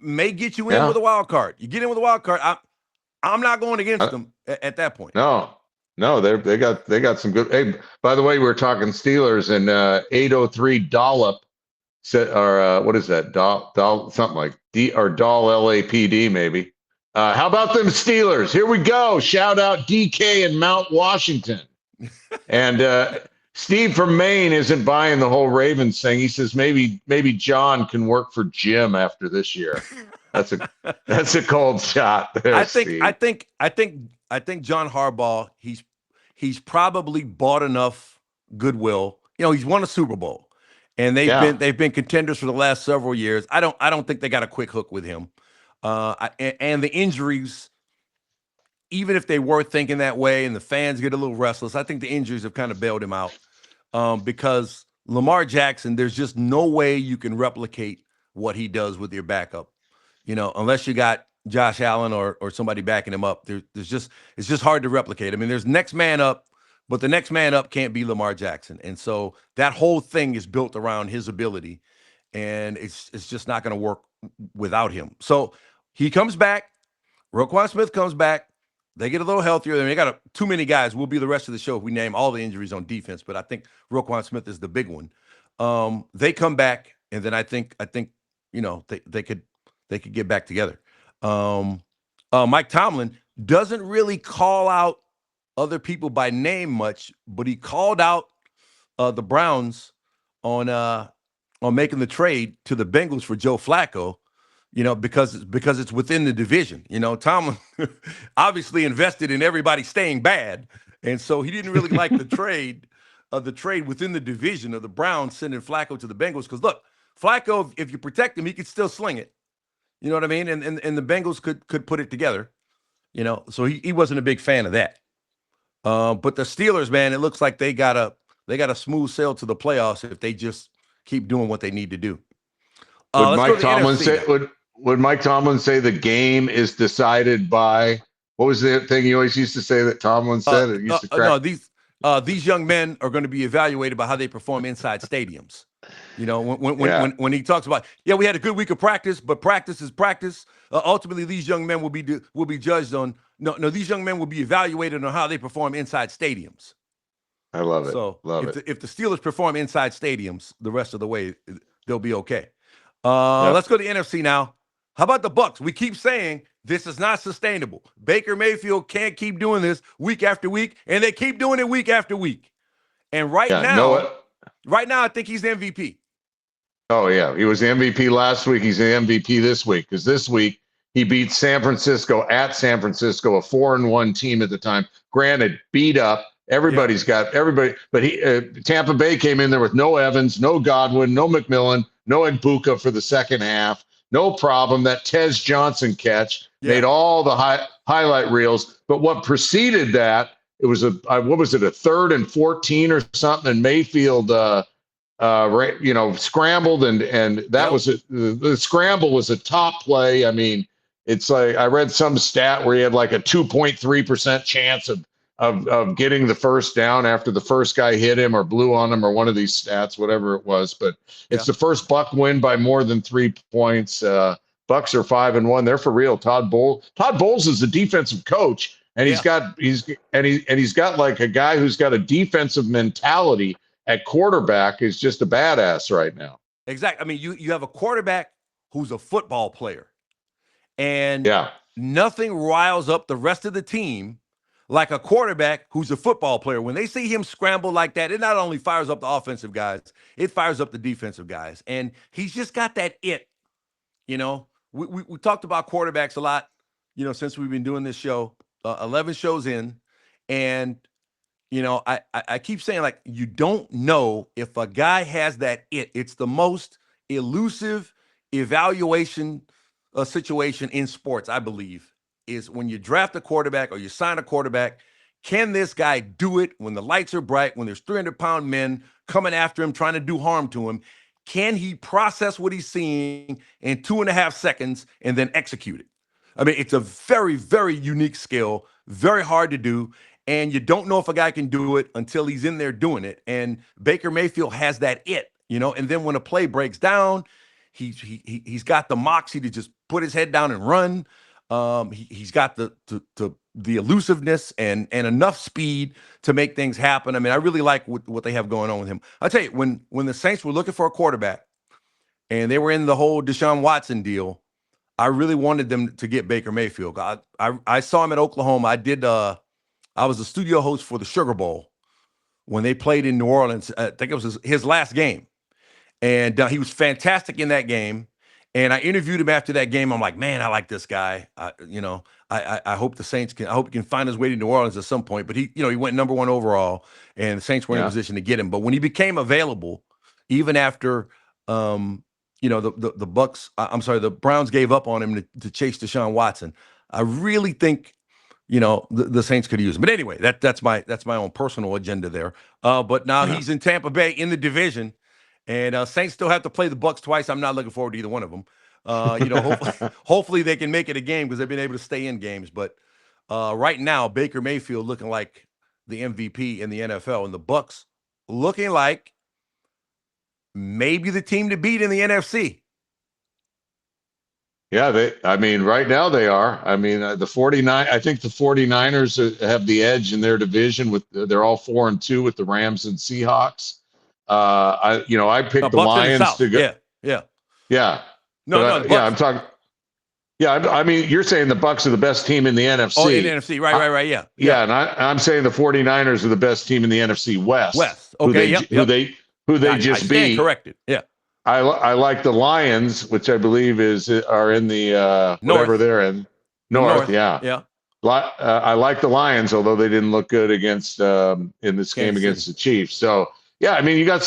May get you in with a wild card. You get in with a wild card. I'm not going against them at that point. No, they got some good. Hey, by the way, we were talking Steelers, and 803 Dollop said, or what is that? Doll something like D or Doll LAPD maybe. How about them Steelers? Here we go. Shout out DK in Mount Washington. And Steve from Maine isn't buying the whole Ravens thing. He says maybe John can work for Jim after this year. That's a cold shot there, I think John Harbaugh, he's probably bought enough goodwill. He's won a Super Bowl, and they've been contenders for the last several years. I don't think they got a quick hook with him. And the injuries, even if they were thinking that way and the fans get a little restless, I think the injuries have kind of bailed him out, because Lamar Jackson, there's just no way you can replicate what he does with your backup, unless you got Josh Allen or somebody backing him up. It's just hard to replicate. I mean, there's next man up, but the next man up can't be Lamar Jackson. And so that whole thing is built around his ability, and it's just not going to work without him. So he comes back. Roquan Smith comes back. They get a little healthier. I mean, they got too many guys. We'll be the rest of the show if we name all the injuries on defense, but I think Roquan Smith is the big one. They come back, and then I think they could get back together. Mike Tomlin doesn't really call out other people by name much, but he called out the Browns on making the trade to the Bengals for Joe Flacco, because it's within the division. Tomlin obviously invested in everybody staying bad, and so he didn't really like the trade within the division of the Browns sending Flacco to the Bengals. Because look, Flacco, if you protect him, he could still sling it. You know what I mean? And the Bengals could put it together. So he wasn't a big fan of that. But the Steelers, man, it looks like they got a smooth sail to the playoffs if they just keep doing what they need to do. Would Mike Tomlin say the game is decided by, what was the thing he always used to say that Tomlin said? It used to crack. No, these young men are going to be evaluated by how they perform inside stadiums. When he talks about, we had a good week of practice, but practice is practice. Ultimately, these young men will be judged on. No, these young men will be evaluated on how they perform inside stadiums. I love it. So love it. If the Steelers perform inside stadiums the rest of the way, they'll be okay. Let's go to the NFC now. How about the Bucs? We keep saying this is not sustainable. Baker Mayfield can't keep doing this week after week, and they keep doing it week after week. And right now, I think he's the MVP. Oh, yeah. He was the MVP last week. He's the MVP this week, because this week he beat San Francisco at San Francisco, a 4-1 team at the time. Granted, beat up. Everybody's got everybody. But Tampa Bay came in there with no Evans, no Godwin, no McMillan, no Egbuka for the second half. No problem. That Tez Johnson catch made all the highlight reels. But what preceded that, it was a 3rd and 14 or something, and Mayfield scrambled, and that was the scramble was a top play. I mean, it's like I read some stat where he had like a 2.3% chance of getting the first down after the first guy hit him or blew on him, or one of these stats, whatever it was. But it's the first Buck win by more than 3 points. Bucs are 5-1. They're for real. Todd Bowles is a defensive coach, and he's got like a guy who's got a defensive mentality at quarterback, is just a badass right now. Exactly. I mean, you have a quarterback who's a football player, and nothing riles up the rest of the team like a quarterback who's a football player. When they see him scramble like that, it not only fires up the offensive guys, it fires up the defensive guys. And he's just got that it. We talked about quarterbacks a lot, since we've been doing this show, 11 shows in. And, I keep saying, like, you don't know if a guy has that it. It's the most elusive evaluation situation in sports, I believe, is when you draft a quarterback or you sign a quarterback. Can this guy do it when the lights are bright, when there's 300-pound men coming after him, trying to do harm to him? Can he process what he's seeing in 2.5 seconds and then execute it? I mean, it's a very, very unique skill, very hard to do. And you don't know if a guy can do it until he's in there doing it. And Baker Mayfield has that it, and then when a play breaks down, he's got the moxie to just put his head down and run. He's got the elusiveness and enough speed to make things happen. I mean, I really like what they have going on with him. I'll tell you, when the Saints were looking for a quarterback and they were in the whole Deshaun Watson deal, I really wanted them to get Baker Mayfield. I saw him at Oklahoma. I was a studio host for the Sugar Bowl when they played in New Orleans. I think it was his last game. And he was fantastic in that game. And I interviewed him after that game. I'm like, man, I like this guy. I hope he can find his way to New Orleans at some point. But he went number 1 overall, and the Saints were in a position to get him. But when he became available, even after the Browns gave up on him to chase Deshaun Watson, I really think the Saints could use him. But anyway, that's my own personal agenda there. But now he's in Tampa Bay in the division. And Saints still have to play the Bucs twice. I'm not looking forward to either one of them. Hopefully they can make it a game because they've been able to stay in games. But right now, Baker Mayfield looking like the MVP in the NFL, and the Bucs looking like maybe the team to beat in the NFC. Yeah, right now they are. I mean, I think the 49ers have the edge in their division. They're all 4-2 with the Rams and Seahawks. I picked the Lions to go. Yeah. Yeah. I'm talking. Yeah, I mean, you're saying the Bucs are the best team in the NFC. Oh, in the NFC, right, yeah. Yeah, and I'm saying the 49ers are the best team in the NFC West. Okay, Who they I just stand beat. corrected. Yeah. I like the Lions, which I believe are in the whatever they're in. North, yeah. Yeah. I like the Lions, although they didn't look good against in this game against the Chiefs. So yeah, I mean, you got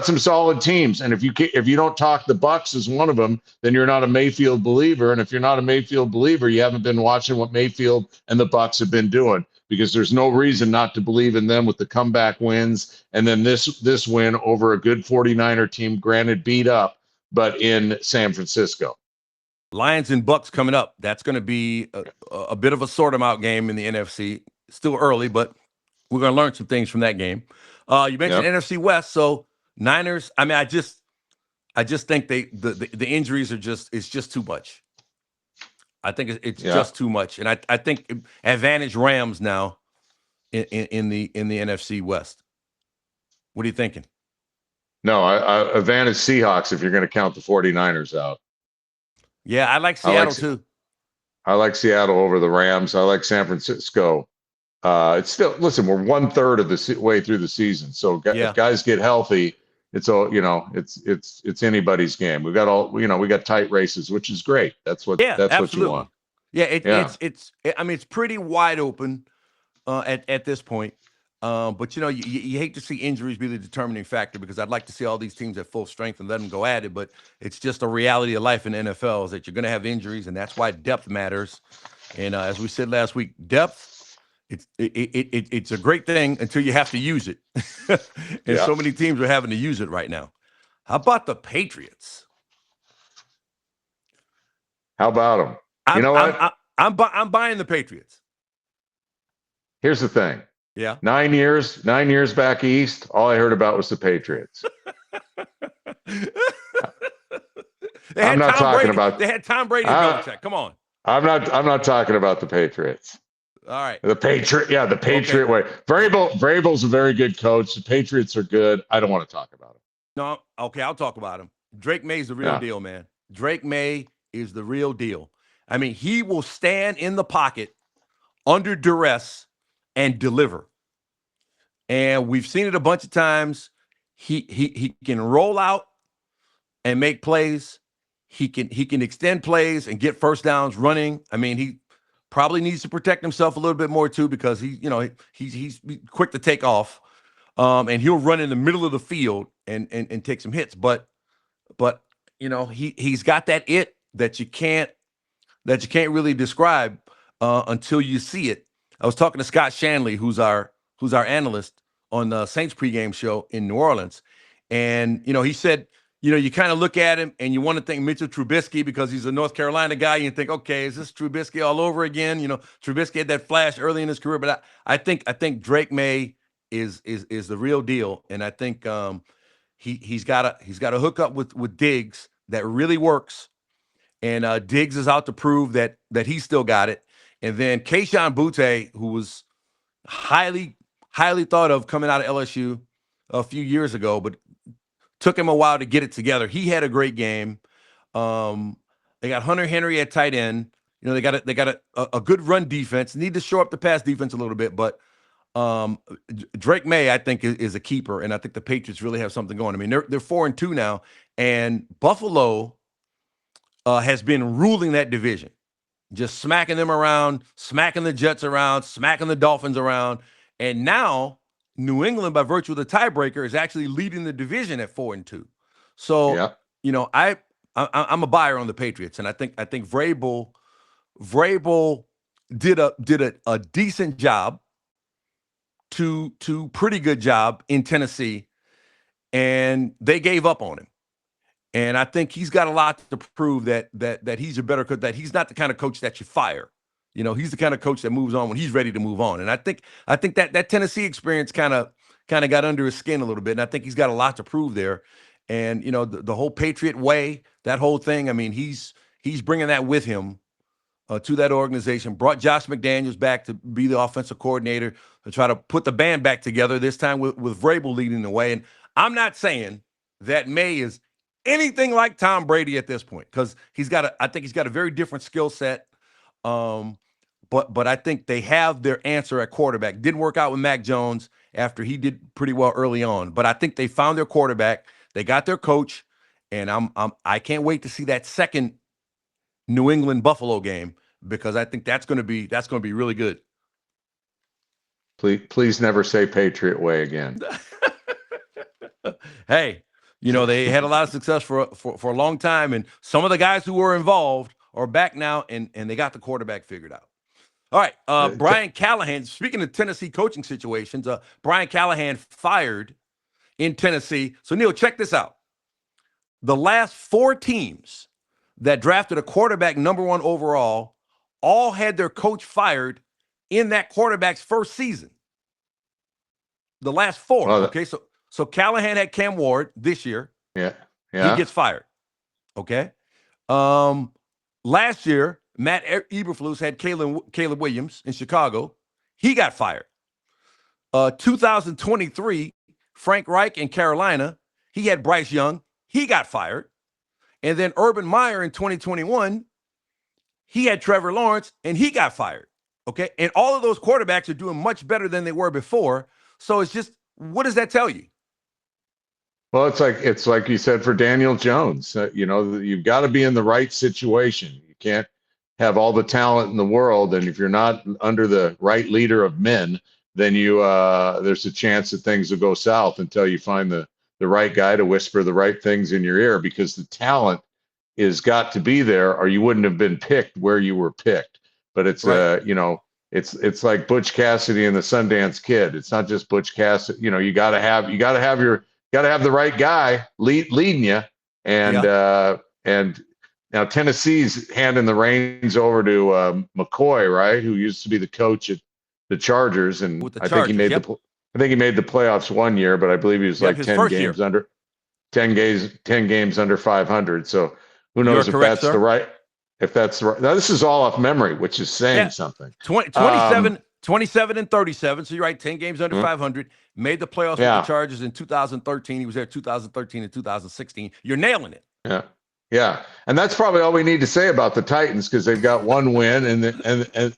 some solid teams, and if you don't talk the Bucs as one of them, then you're not a Mayfield believer. And if you're not a Mayfield believer, you haven't been watching what Mayfield and the Bucs have been doing, because there's no reason not to believe in them with the comeback wins, and then this win over a good 49er team, granted beat up, but in San Francisco. Lions and Bucs coming up. That's going to be a bit of a sort them out game in the NFC. Still early, but we're going to learn some things from that game. You mentioned NFC West, so Niners. I mean, I just think the injuries it's just too much. I think it's just too much, and I think advantage Rams now in the NFC West. What are you thinking? No, I advantage Seahawks if you're going to count the 49ers out. Yeah, I like Seattle too. I like Seattle over the Rams. I like San Francisco. It's still, listen, we're 1/3 of the way through the season, so if guys get healthy, it's it's anybody's game. We got tight races, which is great. That's what what you want. Yeah, it's pretty wide open at this point. But you hate to see injuries be the determining factor, because I'd like to see all these teams at full strength and let them go at it. But it's just a reality of life in the NFL is that you're going to have injuries, and that's why depth matters. And as we said last week, depth, it's a great thing until you have to use it. And so many teams are having to use it right now. How about the Patriots? How about them? What? I'm buying the Patriots. Here's the thing. Yeah. 9 years back east, all I heard about was the Patriots. I'm not talking about. They had Tom Brady and Belichick. Come on. I'm not talking about the Patriots. All right. The Patriot way. Vrabel's a very good coach. The Patriots are good. I don't want to talk about him. No, okay, I'll talk about him. Drake May's the real deal, man. Drake May is the real deal. I mean, he will stand in the pocket under duress and deliver. And we've seen it a bunch of times. He can roll out and make plays. He can extend plays and get first downs running. I mean, he probably needs to protect himself a little bit more too, because he's quick to take off. And he'll run in the middle of the field and take some hits. But he's got that it that you can't really describe until you see it. I was talking to Scott Shanley, who's our analyst on the Saints pregame show in New Orleans, and he said, you kind of look at him and you want to think Mitchell Trubisky because he's a North Carolina guy. You think, okay, is this Trubisky all over again? Trubisky had that flash early in his career, but I think Drake May is the real deal, and I think he's got a hookup with Diggs that really works, and Diggs is out to prove that he's still got it. And then Kayshon Boutte, who was highly thought of coming out of LSU a few years ago, but took him a while to get it together. He had a great game. They got Hunter Henry at tight end. They got a good run defense. Need to shore up the pass defense a little bit, but Drake May, I think, is a keeper, and I think the Patriots really have something going. I mean, they're 4-2 now, and Buffalo has been ruling that division. Just smacking them around, smacking the Jets around, smacking the Dolphins around. And now New England, by virtue of the tiebreaker, is actually leading the division at 4-2. So, I'm a buyer on the Patriots. And I think Vrabel did a decent job to pretty good job in Tennessee. And they gave up on him. And I think he's got a lot to prove that he's a better coach, that he's not the kind of coach that you fire. He's the kind of coach that moves on when he's ready to move on. And I think that Tennessee experience kind of got under his skin a little bit. And I think he's got a lot to prove there. And, the whole Patriot way, that whole thing, I mean, he's bringing that with him to that organization, brought Josh McDaniels back to be the offensive coordinator to try to put the band back together, this time with Vrabel leading the way. And I'm not saying that May is anything like Tom Brady at this point because I think he's got a very different skill set. But I think they have their answer at quarterback. Didn't work out with Mac Jones after he did pretty well early on, but I think they found their quarterback. They got their coach, and I can't wait to see that second New England Buffalo game because I think that's going to be really good. Please never say Patriot way again. Hey, they had a lot of success for a long time, and some of the guys who were involved are back now, and they got the quarterback figured out. All right, Brian Callahan, speaking of Tennessee coaching situations, Brian Callahan fired in Tennessee. So, Neil, check this out. The last 4 teams that drafted a quarterback number 1 overall all had their coach fired in that quarterback's first season. The last 4. Okay, so Callahan had Cam Ward this year. Yeah. He gets fired. Okay. Last year, Matt Eberflus had Caleb Williams in Chicago. He got fired. 2023, Frank Reich in Carolina. He had Bryce Young. He got fired. And then Urban Meyer in 2021, he had Trevor Lawrence, and he got fired. Okay. And all of those quarterbacks are doing much better than they were before. So it's just, what does that tell you? Well, it's like you said for Daniel Jones. You've got to be in the right situation. You can't have all the talent in the world, and if you're not under the right leader of men, then there's a chance that things will go south until you find the right guy to whisper the right things in your ear, because the talent is got to be there, or you wouldn't have been picked where you were picked. But it's right. It's like Butch Cassidy and the Sundance Kid. It's not just Butch Cassidy. You got to have the right guy leading you, and now Tennessee's handing the reins over to McCoy, right? Who used to be the coach at the Chargers, and I think he made the playoffs one year, but I believe he was like 10 games under 10 games under 500. So who knows if that's the right. Now this is all off memory, which is saying something. 27 and 37. So you're right. 10 games under 500. Made the playoffs with the Chargers in 2013. He was there 2013 and 2016. You're nailing it. Yeah. And that's probably all we need to say about the Titans, because they've got one win, and they're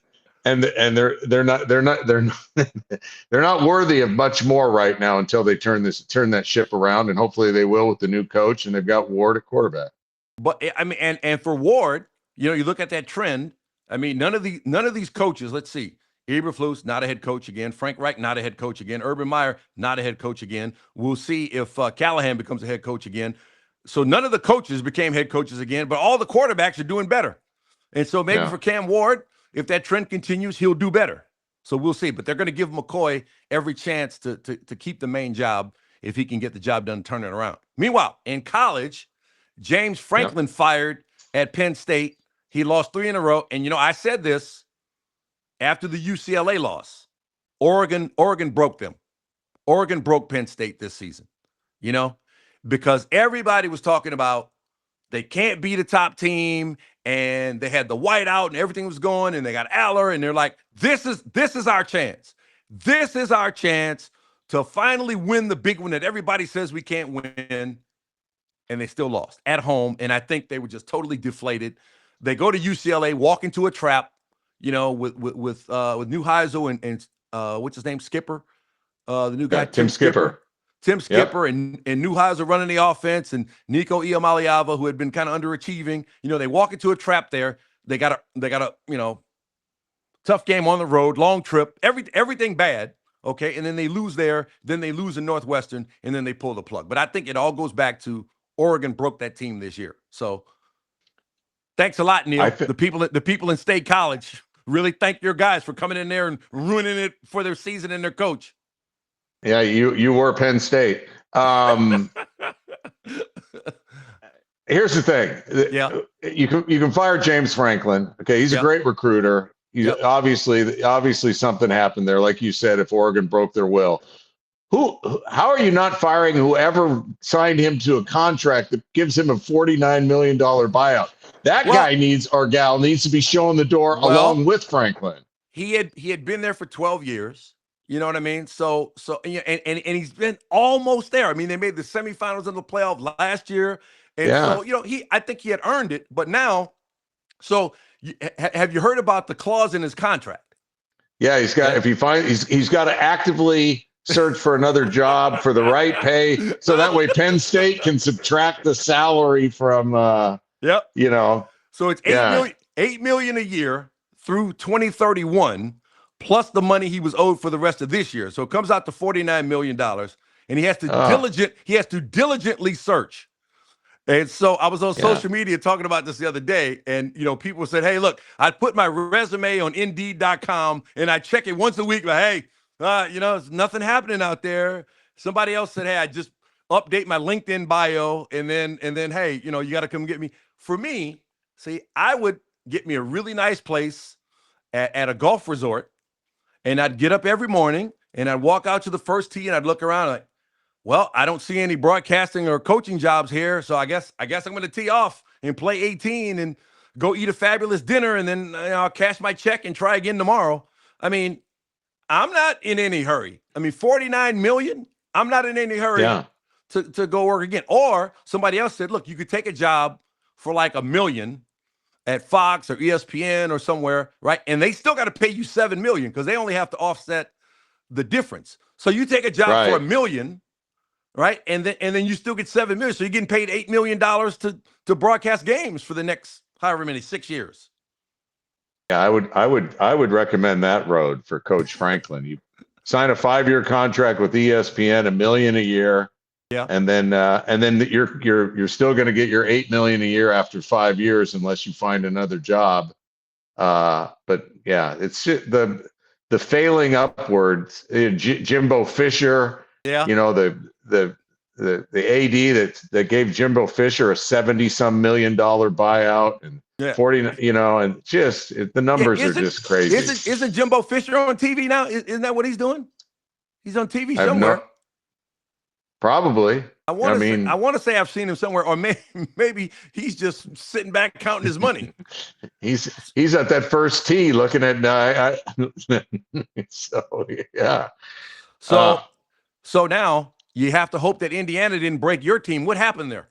not worthy of much more right now until they turn that ship around, and hopefully they will with the new coach, and they've got Ward at quarterback. But I mean, and for Ward, you look at that trend. I mean, none of these coaches. Let's see. Eberflus, not a head coach again. Frank Reich, not a head coach again. Urban Meyer, not a head coach again. We'll see if Callahan becomes a head coach again. So none of the coaches became head coaches again, but all the quarterbacks are doing better. And so maybe for Cam Ward, if that trend continues, he'll do better. So we'll see. But they're going to give McCoy every chance to keep the main job if he can get the job done, turn it around. Meanwhile, in college, James Franklin fired at Penn State. He lost 3 in a row. And, I said this after the UCLA loss. Oregon broke them. Oregon broke Penn State this season, because everybody was talking about they can't beat a top team, and they had the whiteout and everything was going, and they got Aller, and they're like, this is our chance. This is our chance to finally win the big one that everybody says we can't win. And they still lost at home. And I think they were just totally deflated. They go to UCLA, walk into a trap, with Neuheisel and what's his name? Skipper, the new guy, Tim Skipper. Tim Skipper and Neuheisel running the offense, and Nico Iamaleava, who had been kind of underachieving. They walk into a trap there. They got a tough game on the road, long trip, everything bad. Okay. And then they lose there, then they lose in Northwestern, and then they pull the plug. But I think it all goes back to Oregon broke that team this year. So thanks a lot, Neil. The people in State College really thank your guys for coming in there and ruining it for their season and their coach. Yeah, you were Penn State. Here's the thing. Yeah, you can fire James Franklin. Okay, he's a great recruiter. Obviously something happened there, like you said. If Oregon broke their will, how are you not firing whoever signed him to a contract that gives him a $49 million buyout? That guy needs to be showing the door along with Franklin. He had been there for 12 years. You know what I mean? And he's been almost there. I mean, they made the semifinals of the playoff last year. And Yeah. so, I think he had earned it. But now, have you heard about the clause in his contract? Yeah, he's got, if he finds, he's got to actively search for another job for the right pay. So that way Penn State can subtract the salary from, Yep. So it's yeah. $8 million a year through 2031, plus the money he was owed for the rest of this year. So it comes out to $49 million, and he has to diligently search. And so I was on social media talking about this the other day, and people said, "Hey, look, I put my resume on Indeed.com, and I check it once a week. Like, hey, there's nothing happening out there." Somebody else said, "Hey, I just update my LinkedIn bio, and then, hey, you got to come get me." For me, see, I would get me a really nice place at a golf resort, and I'd get up every morning, and I'd walk out to the first tee, and I'd look around like, well, I don't see any broadcasting or coaching jobs here, so I guess I'm going to tee off and play 18 and go eat a fabulous dinner, and then I'll cash my check and try again tomorrow. I mean, I'm not in any hurry. I mean, $49 million, I'm not in any hurry to go work again. Or somebody else said, look, you could take a job for like $1 million at Fox or ESPN or somewhere, right? And they still got to pay you $7 million because they only have to offset the difference. So you take a job for $1 million. Right. And then you still get $7 million. So you're getting paid $8 million to broadcast games for the next however many 6 years. Yeah, I would recommend that road for Coach Franklin. You sign a 5-year contract with ESPN, $1 million a year. Yeah. And then you're still going to get your $8 million a year after 5 years unless you find another job. But yeah, it's the failing upwards. Jimbo Fisher. Yeah. The AD that gave Jimbo Fisher a $70-some million buyout and 40, and just the numbers are just crazy. Isn't Jimbo Fisher on TV now? Isn't that what he's doing? He's on TV somewhere. Probably. I want to say I've seen him somewhere, or maybe he's just sitting back counting his money. He's at that first tee looking at so yeah. So now you have to hope that Indiana didn't break your team. What happened there?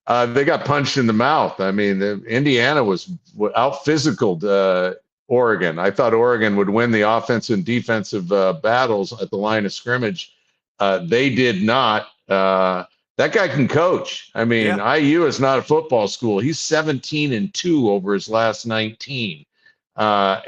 They got punched in the mouth. I mean, Indiana was out physicaled Oregon. I thought Oregon would win the offensive and defensive battles at the line of scrimmage. They did not. That guy can coach. I mean, IU is not a football school. He's 17-2 over his last 19. This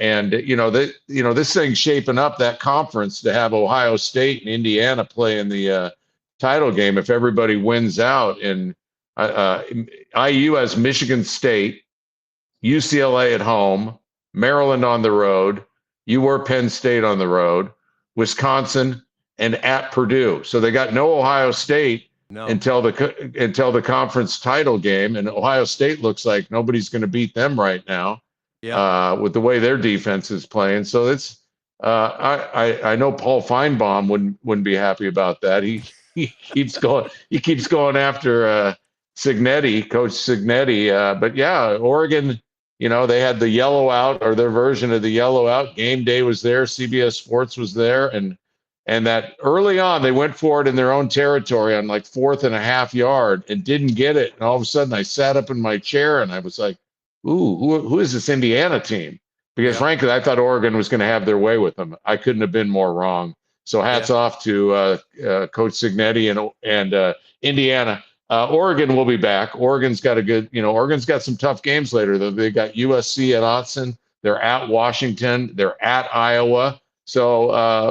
thing's shaping up, that conference, to have Ohio State and Indiana play in the title game if everybody wins out. And IU has Michigan State, UCLA at home, Maryland on the road. You were Penn State on the road, Wisconsin, and at Purdue. So they got no Ohio State until the conference title game. And Ohio State looks like nobody's going to beat them right now. Yeah. With the way their defense is playing. So it's I know Paul Feinbaum wouldn't be happy about that. He keeps going after Cignetti, Coach Cignetti. But yeah, Oregon, they had the yellow out, or their version of the yellow out. Game Day was there, CBS Sports was there, and that early on they went for it in their own territory on like 4th and a half yard and didn't get it. And all of a sudden I sat up in my chair and I was like, ooh, who is this Indiana team? Because frankly, I thought Oregon was going to have their way with them. I couldn't have been more wrong. So hats off to Coach Cignetti and Indiana. Oregon will be back. Oregon's got Oregon's got some tough games later. They got USC at Autzen. They're at Washington. They're at Iowa. So,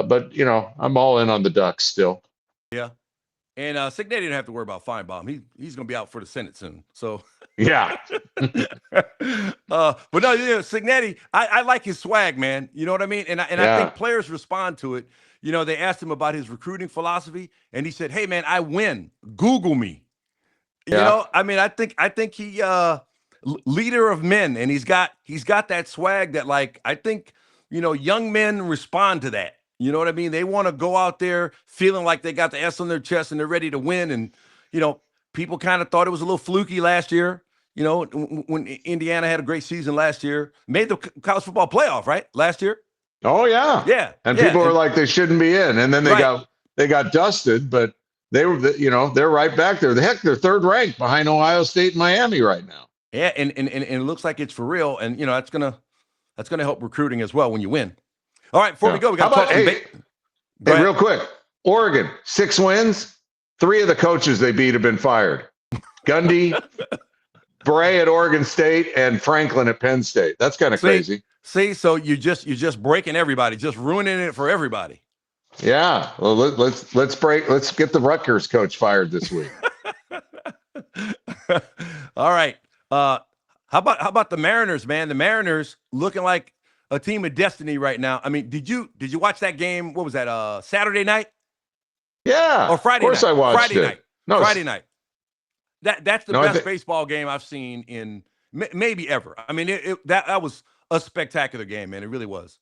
but I'm all in on the Ducks still. Yeah. And Cignetti didn't have to worry about Feinbaum. He's going to be out for the Senate soon. So yeah. But no, Cignetti, I like his swag, man. You know what I mean? And I think players respond to it. They asked him about his recruiting philosophy, and he said, "Hey, man, I win. Google me." I think he leader of men, and he's got that swag that, like, I think young men respond to that. You know what I mean? They want to go out there feeling like they got the S on their chest and they're ready to win. And, people kind of thought it was a little fluky last year, when Indiana had a great season last year, made the college football playoff, right? Last year. Oh yeah, Yeah, and yeah. people are like they shouldn't be in, and then they got dusted, but they were they're right back there. Heck, they're third ranked behind Ohio State and Miami right now. Yeah, and it looks like it's for real, and that's gonna help recruiting as well when you win. All right, before we go, we got to talk some. Hey, real quick, Oregon 6 wins, 3 of the coaches they beat have been fired. Gundy, Bray at Oregon State, and Franklin at Penn State. That's kind of crazy. See, so you're just breaking everybody, just ruining it for everybody. Yeah. Well, let's get the Rutgers coach fired this week. All right. How about the Mariners, man? The Mariners looking like a team of destiny right now. I mean, did you watch that game? What was that? Saturday night? Yeah. Or Friday night? Of course I watched Friday it. night. No, Friday night. That's the best baseball game I've seen in maybe ever. I mean, that was a spectacular game, man. It really was.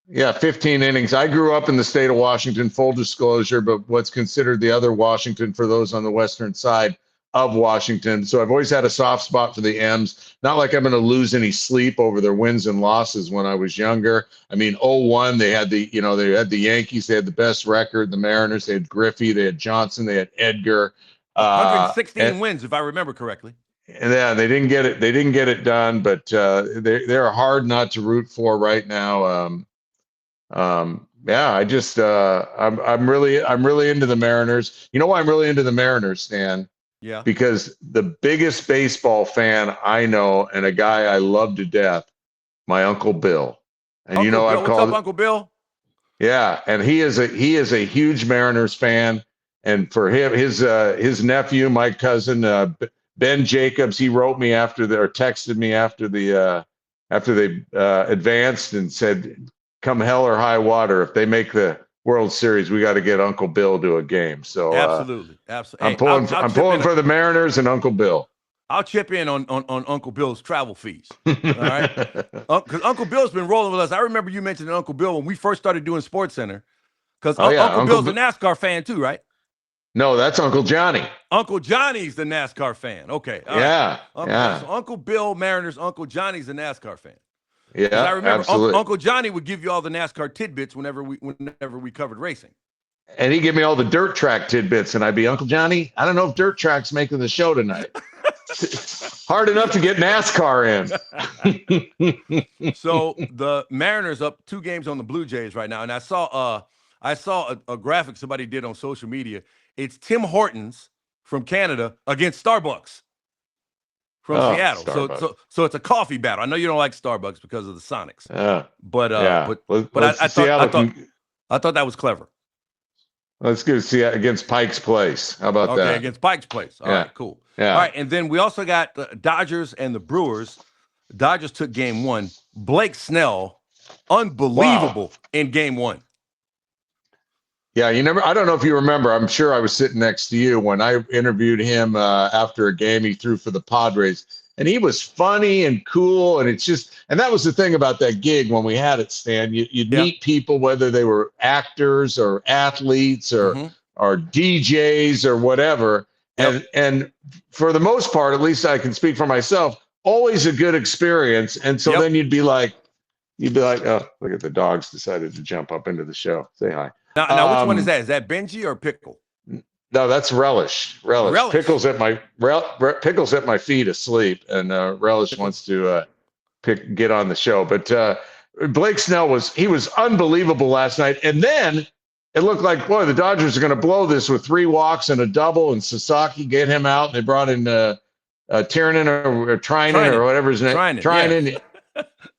Yeah, 15 innings. I grew up in the state of Washington, full disclosure, but what's considered the other Washington for those on the western side of Washington. So I've always had a soft spot for the M's. Not like I'm going to lose any sleep over their wins and losses when I was younger. I mean, 0-1, they had the Yankees, they had the best record, the Mariners, they had Griffey, they had Johnson, they had Edgar. 116 wins, if I remember correctly. And yeah, they didn't get it. They didn't get it done, but they're hard not to root for right now. Yeah, I'm really into the Mariners. You know why I'm really into the Mariners, Stan? Yeah. Because the biggest baseball fan I know and a guy I love to death, my Uncle Bill. And Uncle Bill, I've called what's up, Uncle Bill? Yeah, and he is a huge Mariners fan. And for him, his nephew, my cousin Ben Jacobs, he wrote me texted me after they advanced and said, come hell or high water, if they make the World Series, we got to get Uncle Bill to a game. So absolutely. I'm pulling for the Mariners and Uncle Bill. I'll chip in on Uncle Bill's travel fees. All right, because Uncle Bill's been rolling with us. I remember you mentioning Uncle Bill when we first started doing Sports Center. Because Uncle Bill's a NASCAR fan too, right? No, that's Uncle Johnny. Uncle Johnny's the NASCAR fan. Okay. Yeah. So Uncle Bill, Mariners. Uncle Johnny's a NASCAR fan. Yeah, I remember absolutely. Uncle Johnny would give you all the NASCAR tidbits whenever we covered racing. And he'd give me all the dirt track tidbits, and I'd be, Uncle Johnny, I don't know if dirt track's making the show tonight. Hard enough to get NASCAR in. So the Mariners up 2 games on the Blue Jays right now, and I saw a graphic somebody did on social media. It's Tim Hortons from Canada against Starbucks from Seattle. Starbucks. So it's a coffee battle. I know you don't like Starbucks because of the Sonics. But I thought that was clever. Let's go see against Pike's Place. How about that? Okay, against Pike's Place. All right, cool. Yeah. All right, and then we also got the Dodgers and the Brewers. Dodgers took game 1. Blake Snell, unbelievable in game 1. Yeah, I don't know if you remember. I'm sure I was sitting next to you when I interviewed him after a game he threw for the Padres. And he was funny and cool. And that was the thing about that gig when we had it, Stan. You'd meet people, whether they were actors or athletes or DJs or whatever. And for the most part, at least I can speak for myself, always a good experience. And so then you'd be like, oh, look at the dogs decided to jump up into the show. Say hi. Now which one is that? Is that Benji or Pickle? No, that's Relish. Pickle's at my feet asleep, and Relish wants to get on the show. But Blake Snell was unbelievable last night, and then it looked like, boy, the Dodgers are going to blow this with 3 walks and a double, and Sasaki get him out. And they brought in Tiernan or Trinan or whatever his name. Trinan.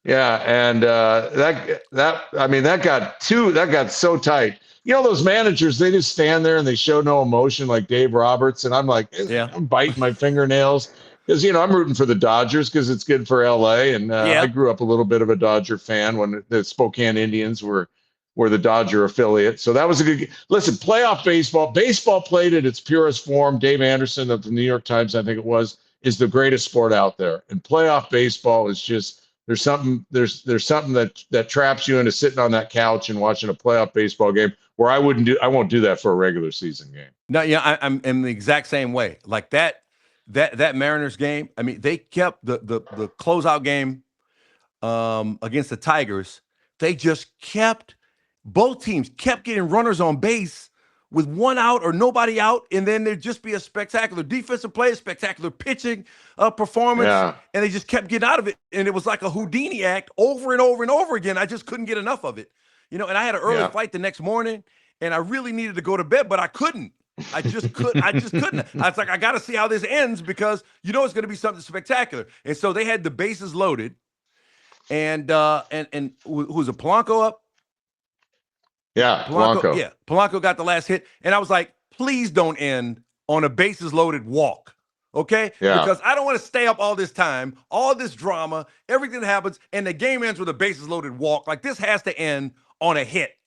Yeah, and that got so tight. You know, those managers, they just stand there and they show no emotion like Dave Roberts. And I'm like, I'm biting my fingernails because, I'm rooting for the Dodgers because it's good for LA. And I grew up a little bit of a Dodger fan when the Spokane Indians were the Dodger affiliate. So that was a good – listen, playoff baseball. Baseball played at its purest form. Dave Anderson of the New York Times, I think it was, is the greatest sport out there. And playoff baseball is just – there's something that traps you into sitting on that couch and watching a playoff baseball game where I won't do that for a regular season game. No, yeah, I'm the exact same way. Like that Mariners game. I mean, they kept the closeout game against the Tigers. they just both teams kept getting runners on base with one out or nobody out, and then there'd just be a spectacular defensive play, a spectacular pitching performance, and they just kept getting out of it, and it was like a Houdini act over and over and over again. I just couldn't get enough of it, and I had an early flight the next morning, and I really needed to go to bed, but I couldn't. I just couldn't. I was like, I got to see how this ends because it's going to be something spectacular. And so they had the bases loaded, and who's a Polanco up? Yeah, Polanco. Yeah, Polanco got the last hit, and I was like, please don't end on a bases loaded walk, okay? Yeah. Because I don't want to stay up all this time, all this drama, everything that happens, and the game ends with a bases loaded walk. Like this has to end on a hit,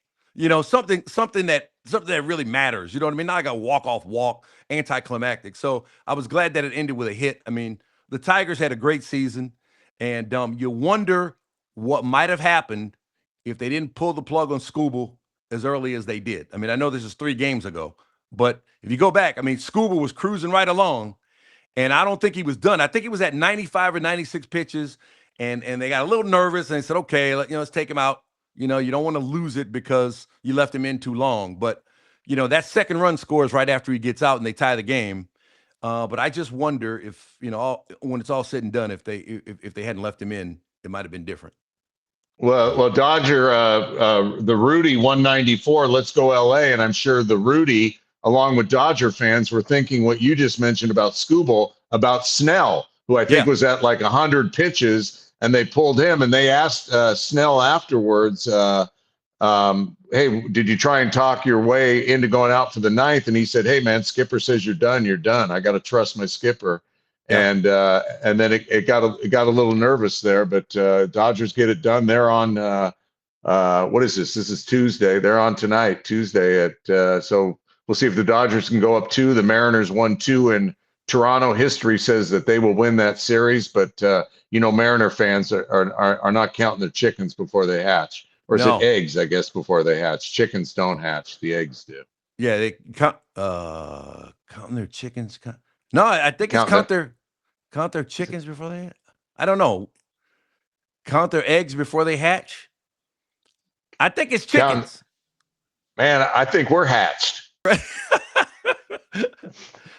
something that really matters. You know what I mean? Not like a walk-off walk, anticlimactic. So I was glad that it ended with a hit. I mean, the Tigers had a great season, and you wonder what might have happened if they didn't pull the plug on Skubal as early as they did. I mean, I know this is 3 games ago, but if you go back, I mean, Skubal was cruising right along, and I don't think he was done. I think he was at 95 or 96 pitches, and they got a little nervous, and they said, okay, let's take him out. You don't want to lose it because you left him in too long. But, that second run scores right after he gets out and they tie the game. But I just wonder if, when it's all said and done, if they hadn't left him in, it might have been different. Well, Dodger, the Rudy 194, let's go LA. And I'm sure the Rudy, along with Dodger fans, were thinking what you just mentioned about Skubal, about Snell, who I think was at like 100 pitches. And they pulled him, and they asked Snell afterwards, hey, did you try and talk your way into going out for the 9th? And he said, hey, man, skipper says you're done. You're done. I got to trust my skipper. Yeah. And then it got a little nervous there, but Dodgers get it done. They're on what is this? This is Tuesday. They're on tonight, Tuesday so we'll see if the Dodgers can go up 2. The Mariners won 2, and Toronto history says that they will win that series, but Mariner fans are not counting their chickens before they hatch, or is it eggs? I guess before they hatch. Chickens don't hatch; the eggs do. Yeah, they counting their chickens. No, I think it's count their chickens before they. I don't know. Count their eggs before they hatch. I think it's chickens. Man, I think we're hatched.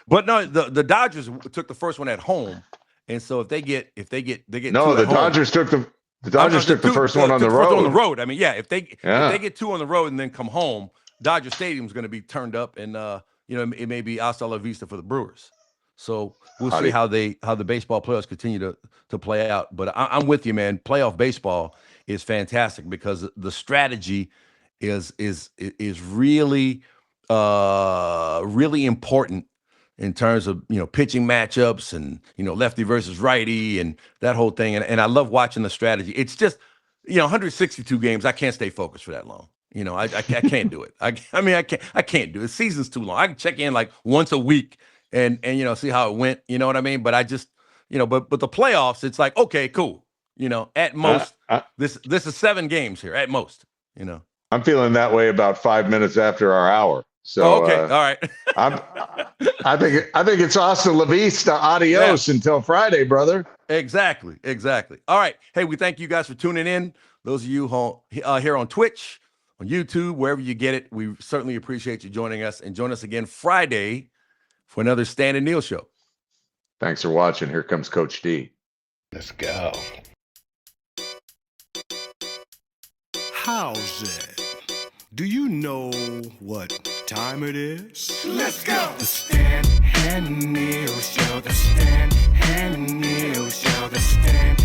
But no, the Dodgers took the first one at home, and so if they get no, the Dodgers took the first one on the road. On the road, I mean, if they get 2 on the road and then come home, Dodger Stadium's going to be turned up, and it may be hasta la vista for the Brewers. So we'll see how the baseball playoffs continue to play out. But I'm with you, man. Playoff baseball is fantastic because the strategy is really really important in terms of, pitching matchups and, lefty versus righty and that whole thing. And I love watching the strategy. It's just, 162 games. I can't stay focused for that long. I can't do it. I can't do it. The season's too long. I can check in like once a week and see how it went. You know what I mean? But I just, but the playoffs, it's like, okay, cool. At most, this is 7 games here at most, I'm feeling that way about 5 minutes after our hour. So okay, all right. I think it's hasta la vista, adios until Friday, brother. Exactly. All right. Hey, we thank you guys for tuning in. Those of you here on Twitch, on YouTube, wherever you get it, we certainly appreciate you joining us, and join us again Friday for another Stan and Neil show. Thanks for watching. Here comes Coach D. Let's go. How's it? Do you know what time it is? Let's go! The Stan and Neil Show. The Stan and Neil Show. The Stan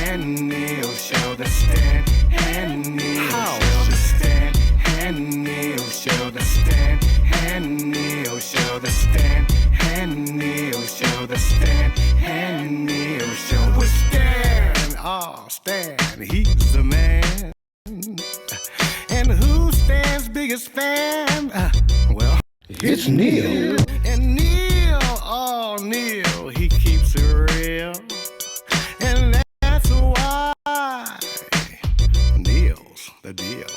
and Neil Show. The Stan and Neil Show. The Stan and Neil Show. The Stan and Neil Show. The Stan and Neil Show. The Stan and Neil Show. With Stan. Oh, Stan. He's the man. And who's Stan's biggest fan? Well, it's Neil. And Neil, oh, Neil, he keeps it real. And that's why Neil's the deal.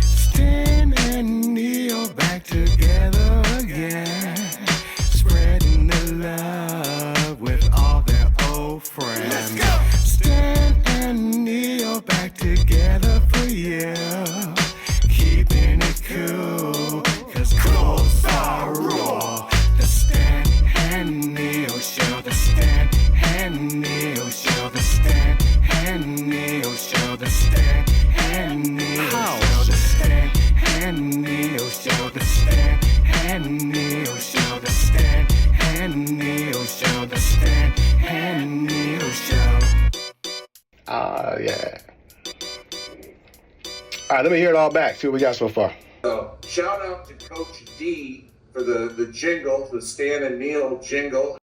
Stan and Neil back together again. Spreading the love with all their old friends. Let's go! Stan and Neil back together for years. Yeah. All right, let me hear it all back. See what we got so far. So, shout out to Coach D for the jingle, the Stan and Neil jingle.